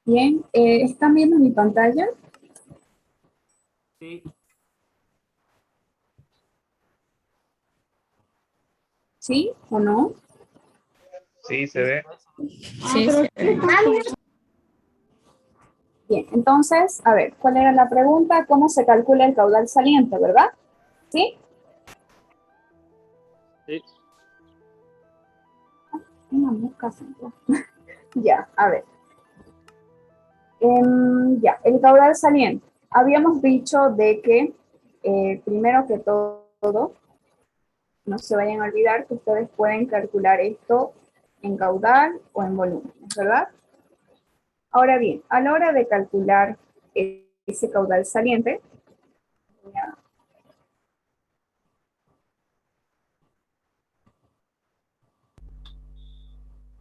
Bien. ¿Están viendo mi pantalla?
Sí.
¿Sí o no?
Sí, se ve.
Sí,
Bien. Entonces, a ver, ¿cuál era la pregunta? ¿Cómo se calcula el caudal saliente, verdad? ¿Sí?
Sí.
Una mosca central. Ya, a ver. Ya, el caudal saliente. Habíamos dicho de que, primero que todo, no se vayan a olvidar que ustedes pueden calcular esto en caudal o en volumen, ¿verdad? Ahora bien, a la hora de calcular ese caudal saliente, voy a-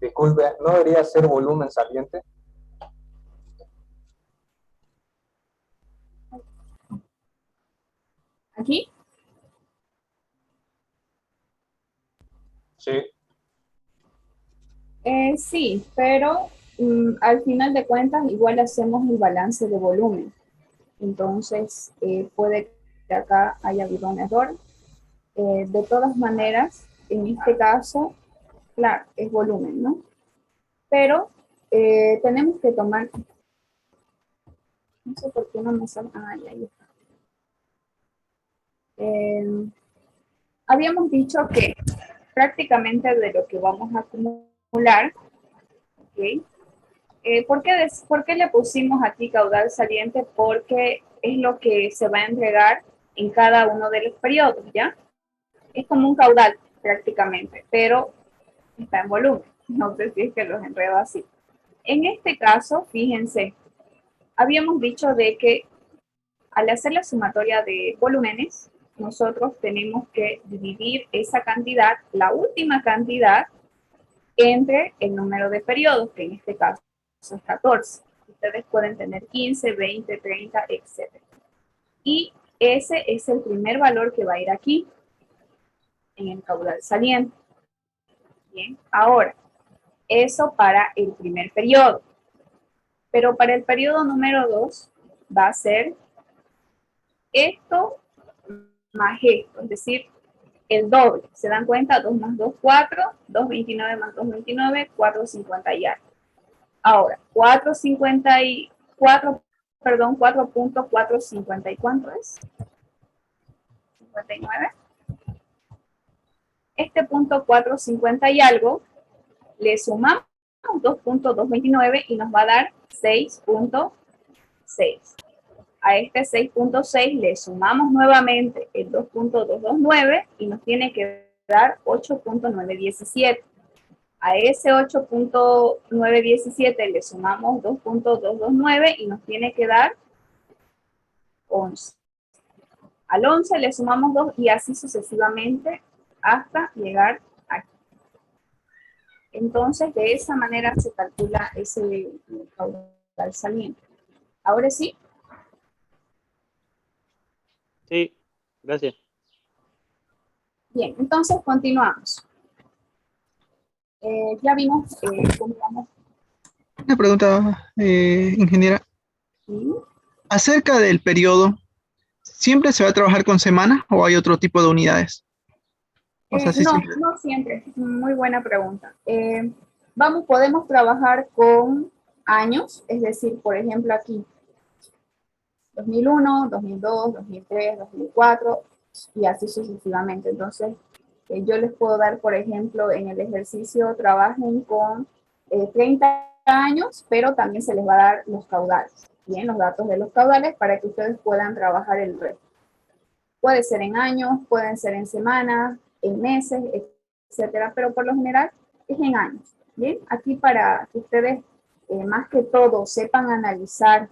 Disculpe, ¿no debería ser volumen saliente?
aquí,
Sí.
sí, pero al final de cuentas igual hacemos el balance de volumen. Entonces, puede que acá haya habido un error. De todas maneras, en este caso, claro, es volumen, ¿no? Pero tenemos que tomar, no sé por qué no me sale, ya está. Habíamos dicho que prácticamente de lo que vamos a acumular, ¿ok? ¿Por qué le pusimos aquí caudal saliente? Porque es lo que se va a entregar en cada uno de los periodos, ¿ya? Es como un caudal prácticamente, pero está en volumen. No sé si es que los enredo así. En este caso, fíjense, habíamos dicho de que al hacer la sumatoria de volúmenes, nosotros tenemos que dividir esa cantidad, la última cantidad, entre el número de periodos, que en este caso es 14. Ustedes pueden tener 15, 20, 30, etc. Y ese es el primer valor que va a ir aquí, en el caudal saliente. Bien, ahora, eso para el primer periodo. Pero para el periodo número 2 va a ser esto más esto, es decir, el doble. ¿Se dan cuenta? 2 más 2, 4, 229 más 229, 450 y algo. Ahora, 4.450 y ¿cuánto es? 59. Este punto 450 y algo, le sumamos 2.229 y nos va a dar 6.6. A este 6.6 le sumamos nuevamente el 2.229 y nos tiene que dar 8.917. A ese 8.917 le sumamos 2.229 y nos tiene que dar 11. Al 11 le sumamos 2 y así sucesivamente hasta llegar aquí. Entonces, de esa manera se calcula ese caudal saliente. Ahora sí.
Sí, gracias.
Bien, entonces continuamos. Ya vimos cómo vamos.
Una pregunta, ingeniera.
¿Sí?
Acerca del periodo, ¿siempre se va a trabajar con semanas o hay otro tipo de unidades? O sea, sí,
No,
siempre.
no siempre. Muy buena pregunta. Podemos trabajar con años, es decir, por ejemplo aquí, 2001, 2002, 2003, 2004 y así sucesivamente. Entonces, yo les puedo dar, por ejemplo, en el ejercicio trabajen con 30 años, pero también se les va a dar los caudales, bien, los datos de los caudales para que ustedes puedan trabajar el resto. Puede ser en años, pueden ser en semanas, en meses, etcétera, pero por lo general es en años. Bien, aquí para que ustedes más que todo sepan analizar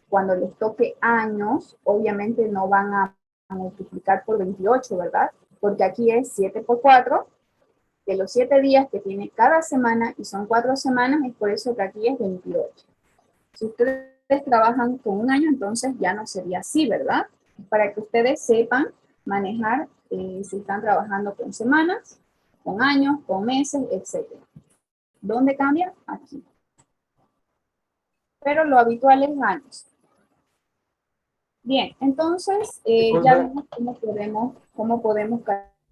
cuando les toque años, obviamente no van a multiplicar por 28, ¿verdad? Porque aquí es 7 por 4, de los 7 días que tiene cada semana, y son 4 semanas, es por eso que aquí es 28. Si ustedes trabajan con un año, entonces ya no sería así, ¿verdad? Para que ustedes sepan manejar si están trabajando con semanas, con años, con meses, etc. ¿Dónde cambia? Aquí. Pero lo habitual es años. Bien, entonces ya vimos cómo podemos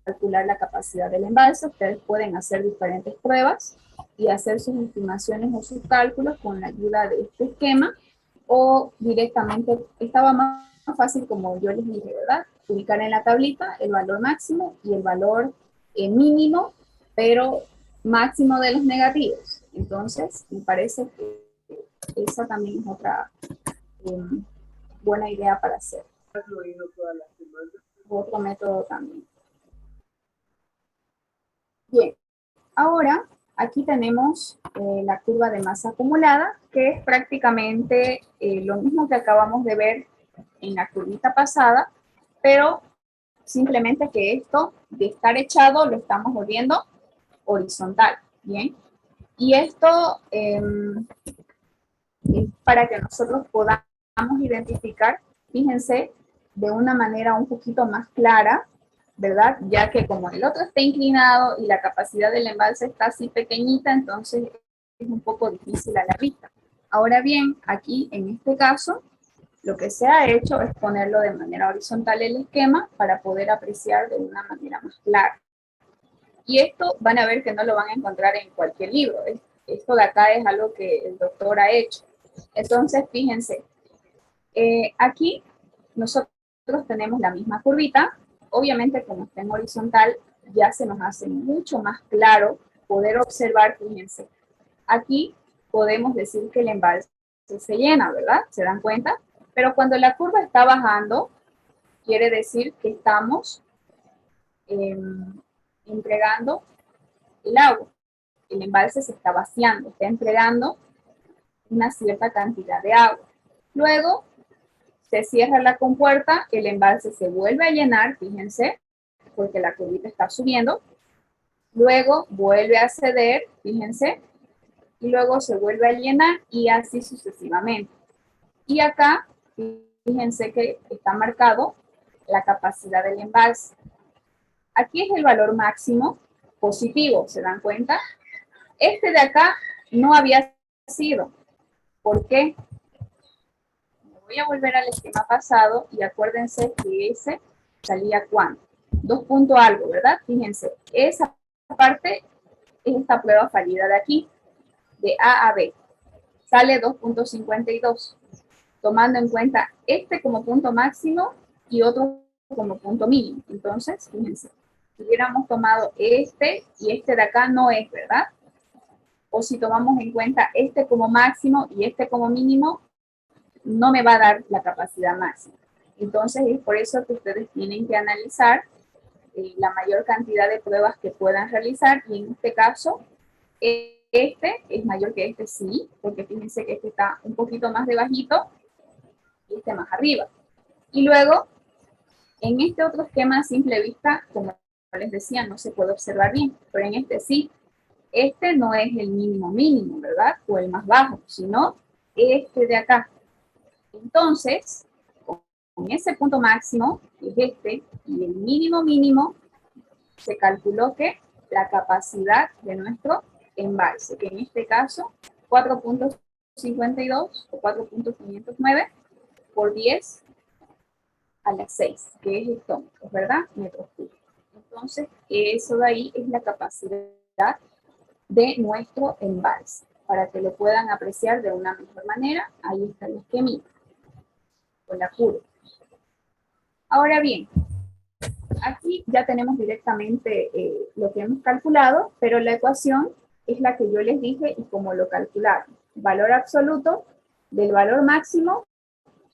calcular la capacidad del embalse. Ustedes pueden hacer diferentes pruebas y hacer sus estimaciones o sus cálculos con la ayuda de este esquema o directamente, estaba más fácil como yo les dije, ¿verdad? Ubicar en la tablita el valor máximo y el valor mínimo, pero máximo de los negativos. Entonces, me parece que esa también es otra buena idea para hacer. Otro método también. Bien, ahora aquí tenemos la curva de masa acumulada, que es prácticamente lo mismo que acabamos de ver en la curvita pasada, pero simplemente que esto de estar echado lo estamos volviendo horizontal, ¿bien? Y esto es para que nosotros podamos identificar, fíjense, de una manera un poquito más clara, ¿verdad? Ya que como el otro está inclinado y la capacidad del embalse está así pequeñita, entonces es un poco difícil a la vista. Ahora bien, aquí en este caso, lo que se ha hecho es ponerlo de manera horizontal el esquema para poder apreciar de una manera más clara. Y esto van a ver que no lo van a encontrar en cualquier libro. Esto de acá es algo que el doctor ha hecho. Entonces, fíjense, aquí nosotros tenemos la misma curvita. Obviamente, como está en horizontal, ya se nos hace mucho más claro poder observar, fíjense. Aquí podemos decir que el embalse se llena, ¿verdad? ¿Se dan cuenta? Pero cuando la curva está bajando, quiere decir que estamos entregando el agua. El embalse se está vaciando, está entregando una cierta cantidad de agua. Luego, se cierra la compuerta, el embalse se vuelve a llenar, fíjense, porque la curvita está subiendo, luego vuelve a ceder, fíjense, y luego se vuelve a llenar y así sucesivamente. Y acá, fíjense que está marcado la capacidad del embalse. Aquí es el valor máximo positivo, ¿se dan cuenta? Este de acá no había sido. ¿Por qué? Voy a volver al esquema pasado y acuérdense que ese salía ¿cuánto? 2 punto algo, ¿verdad? Fíjense, esa parte es esta prueba fallida de aquí, de A a B. Sale 2.52, tomando en cuenta este como punto máximo y otro como punto mínimo. Entonces, fíjense, si hubiéramos tomado este y este de acá no es, ¿verdad? O si tomamos en cuenta este como máximo y este como mínimo, no me va a dar la capacidad máxima. Entonces, es por eso que ustedes tienen que analizar la mayor cantidad de pruebas que puedan realizar, y en este caso, este es mayor que este, sí, porque fíjense que este está un poquito más debajito y este más arriba. Y luego, en este otro esquema a simple vista, como les decía, no se puede observar bien, pero en este sí. Este no es el mínimo mínimo, ¿verdad? O el más bajo, sino este de acá. Entonces, con ese punto máximo, que es este, y el mínimo mínimo, se calculó que la capacidad de nuestro embalse, que en este caso 4.52 o 4.509 por 10 a la 6, que es hectómetros, ¿verdad? Metros cúbicos. Entonces, eso de ahí es la capacidad de nuestro embalse. Para que lo puedan apreciar de una mejor manera, ahí está el esquemita, con la curva. Ahora bien, aquí ya tenemos directamente lo que hemos calculado, pero la ecuación es la que yo les dije y cómo lo calcularon. Valor absoluto del valor máximo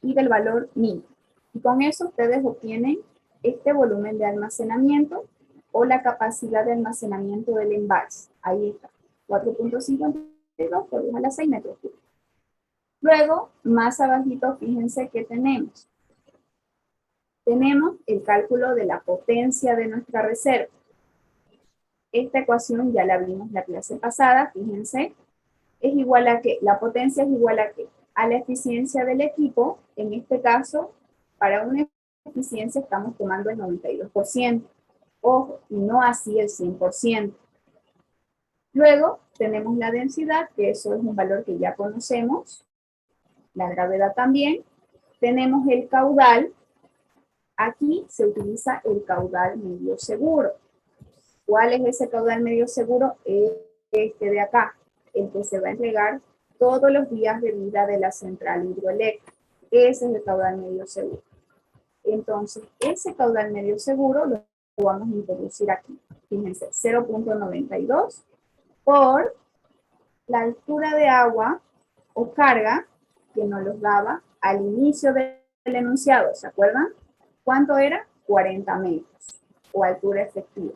y del valor mínimo. Y con eso ustedes obtienen este volumen de almacenamiento o la capacidad de almacenamiento del embalse. Ahí está, 4.52 por 10 a la 6 metros cúbicos. Luego, más abajito, fíjense que tenemos. Tenemos el cálculo de la potencia de nuestra reserva. Esta ecuación ya la vimos la clase pasada, fíjense. Es igual a que, la potencia es igual a que, a la eficiencia del equipo. En este caso, para una eficiencia estamos tomando el 92%. Ojo, y no así el 100%. Luego tenemos la densidad, que eso es un valor que ya conocemos. La gravedad también. Tenemos el caudal. Aquí se utiliza el caudal medio seguro. ¿Cuál es ese caudal medio seguro? Este de acá, el que se va a entregar todos los días de vida de la central hidroeléctrica. Ese es el caudal medio seguro. Entonces, ese caudal medio seguro lo vamos a introducir aquí. Fíjense, 0.92 por la altura de agua o carga que nos los daba al inicio del enunciado, ¿se acuerdan? ¿Cuánto era? 40 metros, o altura efectiva.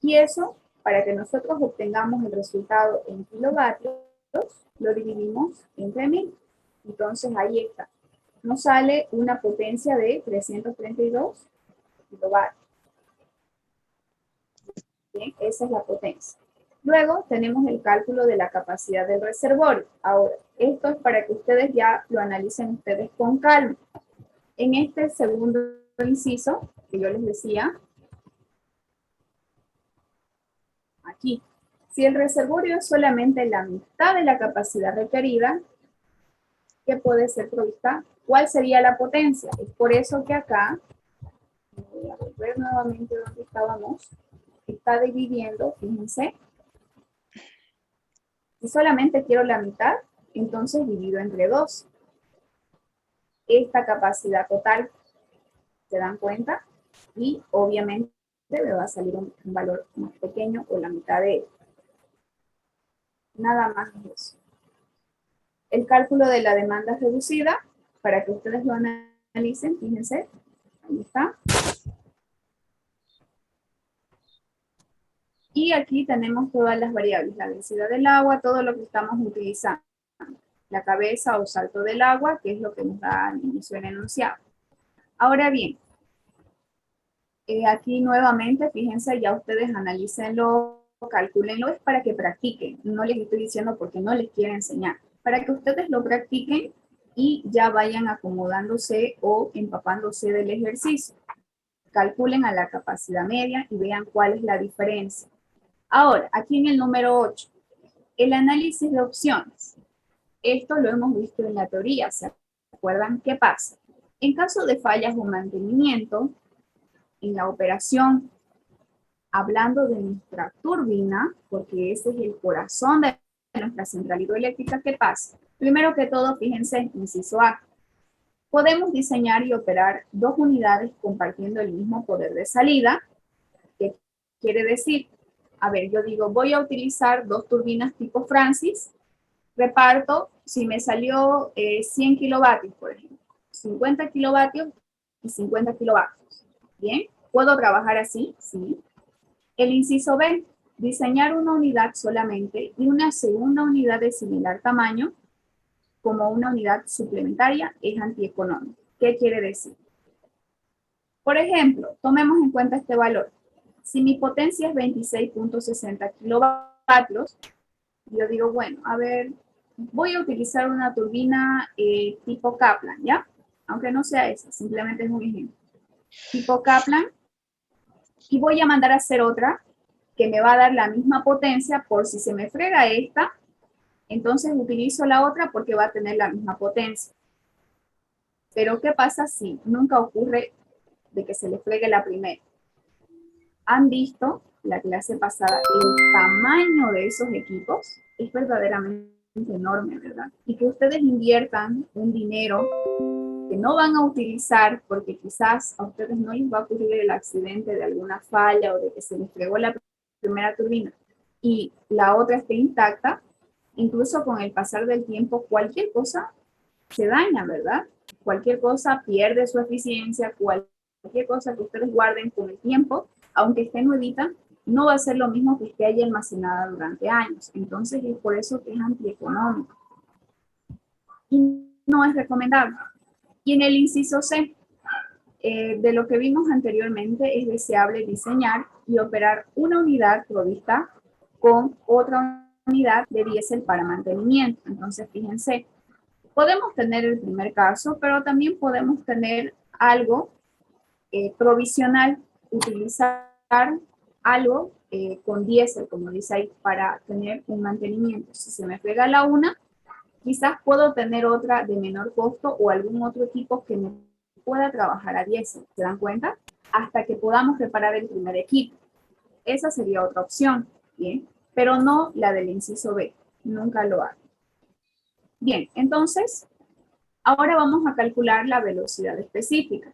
Y eso, para que nosotros obtengamos el resultado en kilovatios, lo dividimos entre 1000. Entonces, ahí está. Nos sale una potencia de 332 kilovatios. Bien, esa es la potencia. Luego tenemos el cálculo de la capacidad del reservorio. Ahora, esto es para que ustedes ya lo analicen ustedes con calma. En este segundo inciso, que yo les decía, aquí, si el reservorio es solamente la mitad de la capacidad requerida, que puede ser provista, ¿cuál sería la potencia? Es por eso que acá, voy a volver nuevamente donde estábamos, está dividiendo, fíjense, si solamente quiero la mitad, entonces divido entre 2. Esta capacidad total, ¿se dan cuenta? Y obviamente me va a salir un valor más pequeño o la mitad de él. Nada más de eso. El cálculo de la demanda reducida, para que ustedes lo analicen, fíjense, ahí está. Y aquí tenemos todas las variables, la densidad del agua, todo lo que estamos utilizando. La cabeza o salto del agua, que es lo que nos da al inicio del enunciado. Ahora bien, Aquí nuevamente, fíjense, ya ustedes analícenlo, calcúlenlo, es para que practiquen. No les estoy diciendo porque no les quiero enseñar. Para que ustedes lo practiquen y ya vayan acomodándose o empapándose del ejercicio. Calculen a la capacidad media y vean cuál es la diferencia. Ahora, aquí en el número 8, el análisis de opciones. Esto lo hemos visto en la teoría, ¿se acuerdan qué pasa? En caso de fallas o mantenimiento, en la operación, hablando de nuestra turbina, porque ese es el corazón de nuestra central hidroeléctrica, ¿qué pasa? Primero que todo, fíjense, inciso A, podemos diseñar y operar dos unidades compartiendo el mismo poder de salida. ¿Qué quiere decir? A ver, yo digo, voy a utilizar dos turbinas tipo Francis, reparto, si me salió 100 kilovatios, por ejemplo, 50 kilovatios y 50 kilovatios. ¿Bien? ¿Puedo trabajar así? Sí. El inciso B, diseñar una unidad solamente y una segunda unidad de similar tamaño como una unidad suplementaria es antieconómico. ¿Qué quiere decir? Por ejemplo, tomemos en cuenta este valor. Si mi potencia es 26.60 kilovatios, yo digo, bueno, a ver, voy a utilizar una turbina tipo Kaplan, ¿ya? Aunque no sea esa, simplemente es un ejemplo. Tipo Kaplan, y voy a mandar a hacer otra que me va a dar la misma potencia por si se me frega esta, entonces utilizo la otra porque va a tener la misma potencia. Pero ¿qué pasa si nunca ocurre de que se le fregue la primera? Han visto la clase pasada, el tamaño de esos equipos es verdaderamente enorme, ¿verdad? Y que ustedes inviertan un dinero que no van a utilizar porque quizás a ustedes no les va a ocurrir el accidente de alguna falla o de que se les fregó la primera turbina y la otra esté intacta, incluso con el pasar del tiempo cualquier cosa se daña, ¿verdad? Cualquier cosa pierde su eficiencia, cualquier cosa que ustedes guarden con el tiempo, aunque esté nuevita, no va a ser lo mismo que esté ahí almacenada durante años. Entonces es por eso que es antieconómico. Y no es recomendable. Y en el inciso C, de lo que vimos anteriormente, es deseable diseñar y operar una unidad provista con otra unidad de diésel para mantenimiento. Entonces, fíjense, podemos tener el primer caso, pero también podemos tener algo provisional, utilizar algo con diésel, como dice ahí, para tener un mantenimiento. Si se me pega la una, quizás puedo tener otra de menor costo o algún otro equipo que me pueda trabajar a diésel. ¿Se dan cuenta? Hasta que podamos reparar el primer equipo. Esa sería otra opción, ¿bien? Pero no la del inciso B. Nunca lo hago. Bien, entonces, ahora vamos a calcular la velocidad específica.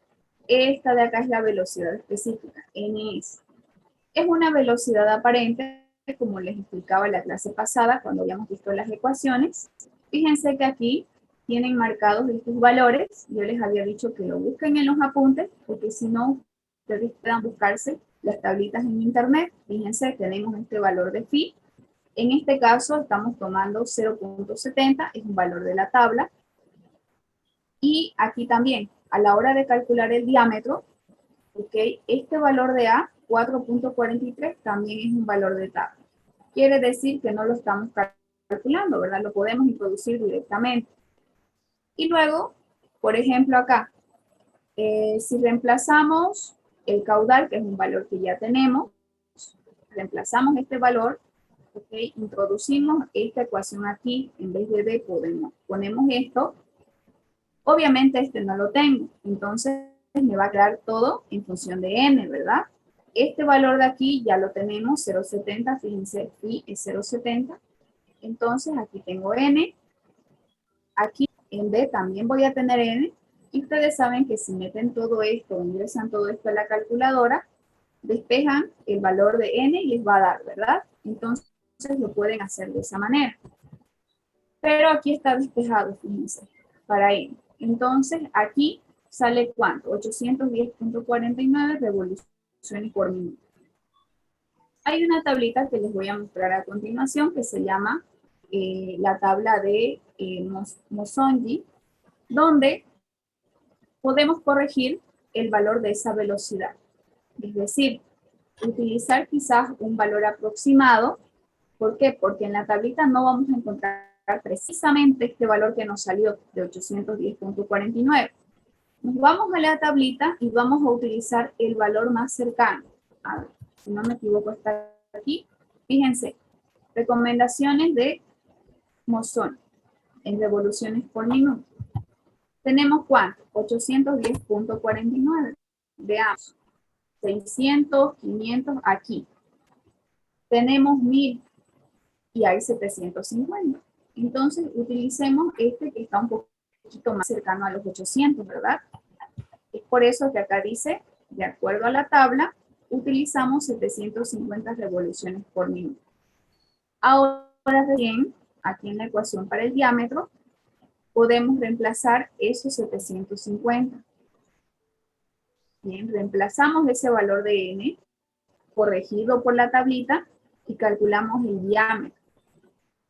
Esta de acá es la velocidad específica, NS. Es una velocidad aparente, como les explicaba en la clase pasada cuando habíamos visto las ecuaciones. Fíjense que aquí tienen marcados estos valores. Yo les había dicho que lo busquen en los apuntes, porque si no, ustedes puedan buscarse las tablitas en internet. Fíjense, tenemos este valor de phi. En este caso estamos tomando 0.70, es un valor de la tabla. Y aquí también, a la hora de calcular el diámetro, ¿okay? Este valor de A, 4.43, también es un valor de tabla. Quiere decir que no lo estamos calculando, ¿verdad? Lo podemos introducir directamente. Y luego, por ejemplo acá, si reemplazamos el caudal, que es un valor que ya tenemos, reemplazamos este valor, ¿okay? Introducimos esta ecuación aquí, en vez de D ponemos esto. Obviamente este no lo tengo, entonces me va a quedar todo en función de n, ¿verdad? Este valor de aquí ya lo tenemos, 0.70, fíjense, phi es 0.70. Entonces aquí tengo n, aquí en D también voy a tener n, y ustedes saben que si meten todo esto, ingresan todo esto a la calculadora, despejan el valor de n y les va a dar, ¿verdad? Entonces lo pueden hacer de esa manera. Pero aquí está despejado, fíjense, para n. Entonces, aquí sale ¿cuánto? 810.49 revoluciones por minuto. Hay una tablita que les voy a mostrar a continuación que se llama la tabla de Mosonji, donde podemos corregir el valor de esa velocidad. Es decir, utilizar quizás un valor aproximado. ¿Por qué? Porque en la tablita no vamos a encontrar precisamente este valor que nos salió de 810.49. Nos vamos a la tablita y vamos a utilizar el valor más cercano. A ver, si no me equivoco está aquí. Fíjense, recomendaciones de Mossoni en revoluciones por minuto. ¿Tenemos cuánto? 810.49. Veamos. 600, 500, aquí. Tenemos 1000 y hay 750. Entonces, utilicemos este que está un poquito más cercano a los 800, ¿verdad? Es por eso que acá dice, de acuerdo a la tabla, utilizamos 750 revoluciones por minuto. Ahora bien, aquí en la ecuación para el diámetro, podemos reemplazar esos 750. Bien, reemplazamos ese valor de n, corregido por la tablita, y calculamos el diámetro.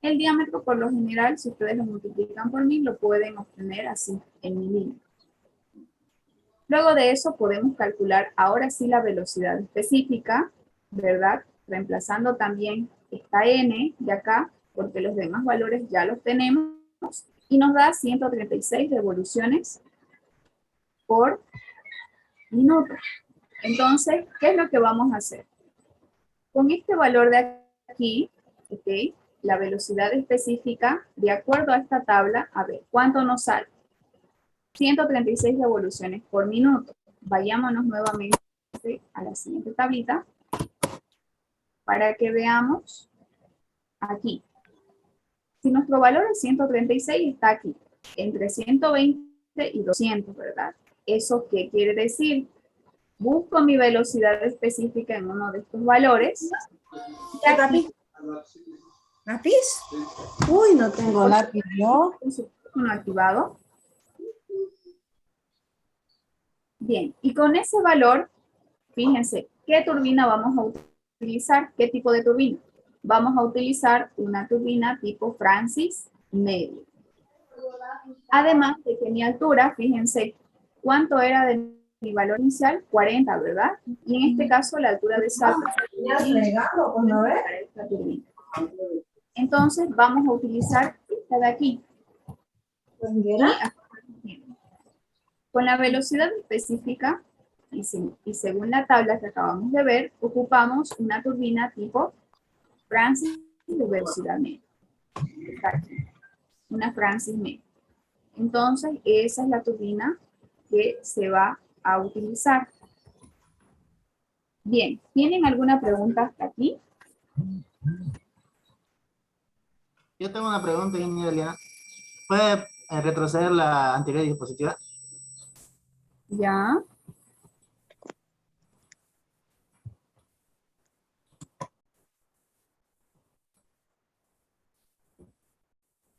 El diámetro, por lo general, si ustedes lo multiplican por 1000, lo pueden obtener así, en milímetros. Luego de eso, podemos calcular ahora sí la velocidad específica, ¿verdad? Reemplazando también esta n de acá, porque los demás valores ya los tenemos, y nos da 136 revoluciones por minuto. Entonces, ¿qué es lo que vamos a hacer? Con este valor de aquí, ¿ok? La velocidad específica, de acuerdo a esta tabla, a ver, ¿cuánto nos sale? 136 revoluciones por minuto. Vayámonos nuevamente a la siguiente tablita para que veamos aquí. Si nuestro valor es 136, está aquí, entre 120 y 200, ¿verdad? ¿Eso qué quiere decir? Busco mi velocidad específica en uno de estos valores.
¿Lápiz? ¿Lápiz? Uy, no tengo lápiz yo.
Uno activado. Bien, y con ese valor, fíjense, ¿qué turbina vamos a utilizar? ¿Qué tipo de turbina? Vamos a utilizar una turbina tipo Francis medio. Además de que mi altura, fíjense, ¿cuánto era de mi valor inicial? 40, ¿verdad? Y en este caso la altura de salto. Entonces vamos a utilizar esta de aquí. Con la velocidad específica y según la tabla que acabamos de ver, ocupamos una turbina tipo Francis de velocidad media. Una Francis media. Entonces, esa es la turbina que se va a utilizar. Bien, ¿tienen alguna pregunta hasta aquí?
Yo tengo una pregunta, ingeniera Eliana. ¿Puede retroceder la anterior diapositiva?
Ya.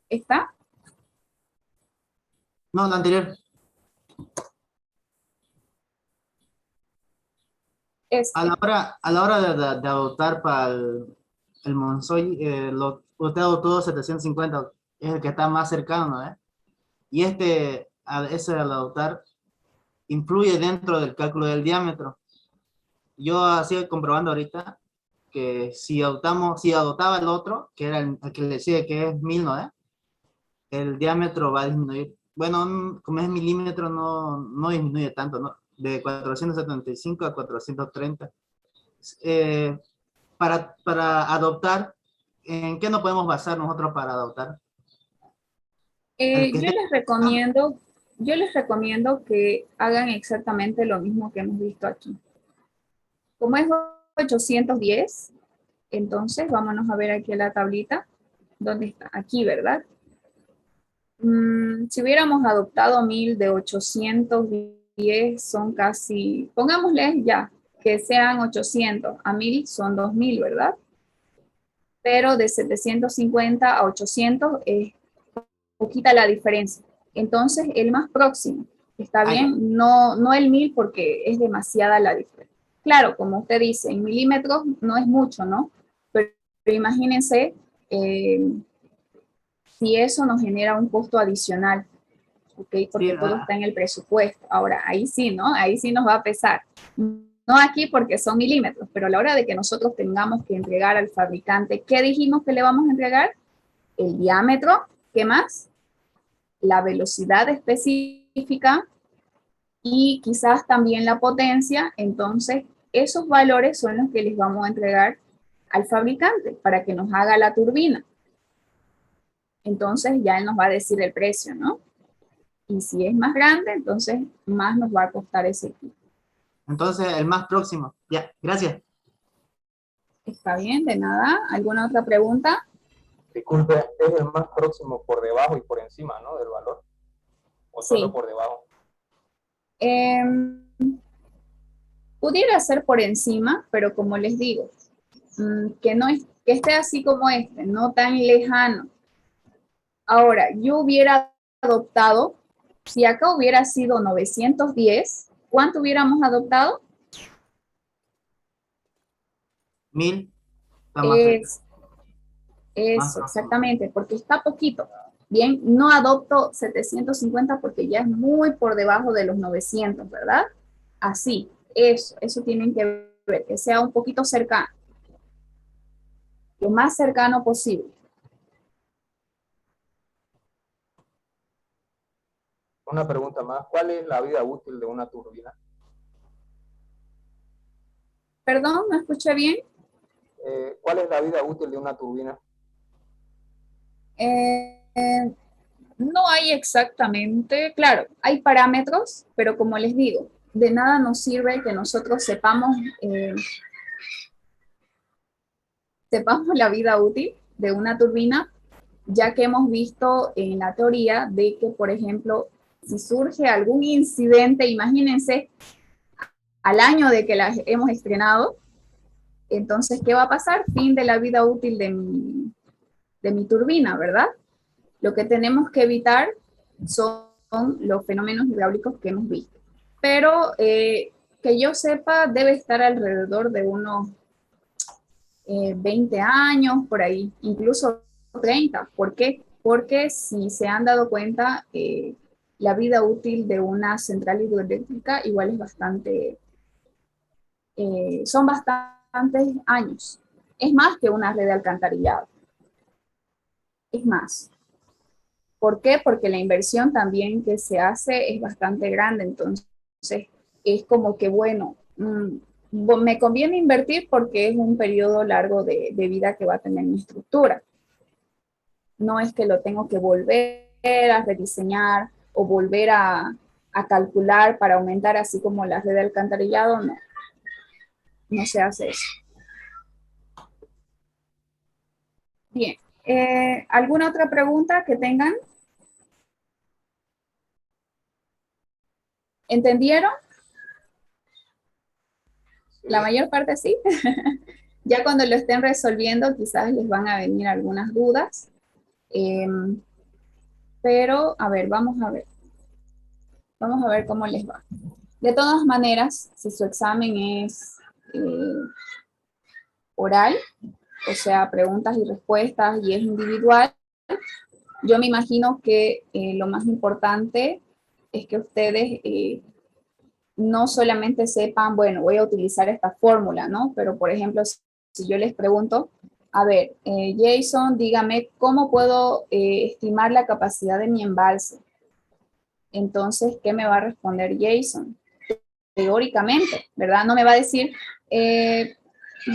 ¿Está?
No, la anterior. A la hora de adoptar para el Monzoy, usted adoptó 750, es el que está más cercano, ¿eh? Y ese al adoptar influye dentro del cálculo del diámetro. Yo así comprobando ahorita que si adoptaba el otro, que era el que le decía que es 1000, ¿no? El diámetro va a disminuir. Bueno, como es milímetro, no disminuye tanto, ¿no? De 475 a 430. Para adoptar, ¿en qué nos podemos basar nosotros para adoptar?
Yo les recomiendo que hagan exactamente lo mismo que hemos visto aquí. Como es 810, entonces vámonos a ver aquí a la tablita. ¿Dónde está? Aquí, ¿verdad? Si hubiéramos adoptado 1000 de 810 son casi, pongámosle ya, que sean 800, a 1000 son 2000, ¿verdad? Pero de 750 a 800 es poquita la diferencia. Entonces, el más próximo, ¿está bien? No el 1000 porque es demasiada la diferencia. Claro, como usted dice, en milímetros no es mucho, ¿no? Pero imagínense si eso nos genera un costo adicional, ¿ok? Porque todo está en el presupuesto. Ahora, ahí sí, ¿no? Ahí sí nos va a pesar. No aquí porque son milímetros, pero a la hora de que nosotros tengamos que entregar al fabricante, ¿qué dijimos que le vamos a entregar? El diámetro, ¿qué más? La velocidad específica y quizás también la potencia. Entonces, esos valores son los que les vamos a entregar al fabricante para que nos haga la turbina. Entonces, ya él nos va a decir el precio, ¿no? Y si es más grande, entonces más nos va a costar ese equipo.
Entonces, el más próximo. Ya, gracias.
Está bien, de nada. ¿Alguna otra pregunta?
Disculpe, es el más próximo por debajo y por encima, ¿no? Del valor. O
Sí.
solo por debajo.
Pudiera ser por encima, pero como les digo, que no es, que esté así como este, no tan lejano. Ahora, yo hubiera adoptado, si acá hubiera sido 910, ¿cuánto hubiéramos adoptado?
1000. Está más cerca.
Eso, exactamente, porque está poquito. Bien, no adopto 750 porque ya es muy por debajo de los 900, ¿verdad? Así, eso tienen que ver, que sea un poquito cercano. Lo más cercano posible.
Una pregunta más. ¿Cuál es la vida útil de una turbina?
Perdón, ¿no escuché bien?
¿Cuál es la vida útil de una turbina?
No hay exactamente, claro, hay parámetros, pero como les digo, de nada nos sirve que nosotros sepamos la vida útil de una turbina, ya que hemos visto en la teoría de que, por ejemplo, si surge algún incidente, imagínense, al año de que la hemos estrenado, entonces, ¿qué va a pasar? Fin de la vida útil de mi turbina, ¿verdad? Lo que tenemos que evitar son los fenómenos hidráulicos que hemos visto. Pero que yo sepa, debe estar alrededor de unos 20 años, por ahí, incluso 30. ¿Por qué? Porque si se han dado cuenta, la vida útil de una central hidroeléctrica igual es bastante, son bastantes años. Es más que una red de alcantarillado. Es más. ¿Por qué? Porque la inversión también que se hace es bastante grande, entonces es como que, bueno, me conviene invertir porque es un periodo largo de vida que va a tener mi estructura. No es que lo tengo que volver a rediseñar o volver a calcular para aumentar así como la red de alcantarillado, no. No se hace eso. Bien. ¿Alguna otra pregunta que tengan? ¿Entendieron? La mayor parte sí. Ya cuando lo estén resolviendo, quizás les van a venir algunas dudas. Pero, a ver, vamos a ver. Vamos a ver cómo les va. De todas maneras, si su examen es oral, o sea, preguntas y respuestas, y es individual, yo me imagino que lo más importante es que ustedes no solamente sepan, bueno, voy a utilizar esta fórmula, ¿no? Pero, por ejemplo, si yo les pregunto, a ver, Jason, dígame, ¿cómo puedo estimar la capacidad de mi embalse? Entonces, ¿qué me va a responder Jason? Teóricamente, ¿verdad? No me va a decir,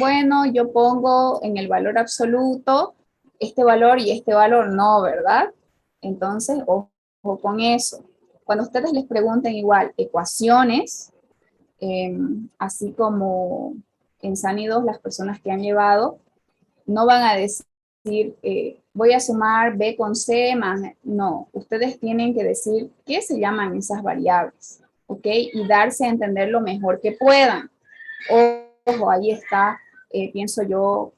bueno, yo pongo en el valor absoluto este valor y este valor, no, ¿verdad? Entonces, ojo con eso. Cuando ustedes les pregunten igual ecuaciones, así como en San I las personas que han llevado, no van a decir, voy a sumar B con C más, no, ustedes tienen que decir qué se llaman esas variables, ¿ok? Y darse a entender lo mejor que puedan. Ojo, ahí está, pienso yo,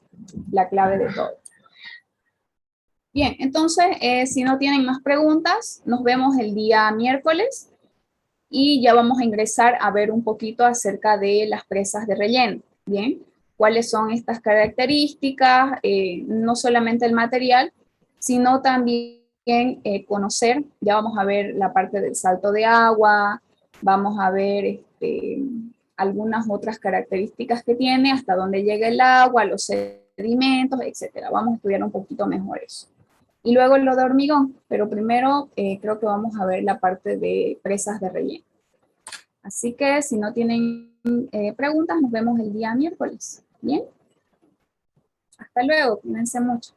la clave de todo. Bien, entonces, si no tienen más preguntas, nos vemos el día miércoles y ya vamos a ingresar a ver un poquito acerca de las presas de relleno. Bien, cuáles son estas características, no solamente el material, sino también conocer, ya vamos a ver la parte del salto de agua, vamos a ver algunas otras características que tiene, hasta dónde llega el agua, los sedimentos, etcétera. Vamos a estudiar un poquito mejor eso. Y luego lo de hormigón, pero primero creo que vamos a ver la parte de presas de relleno. Así que si no tienen preguntas, nos vemos el día miércoles. ¿Bien? Hasta luego, cuídense mucho.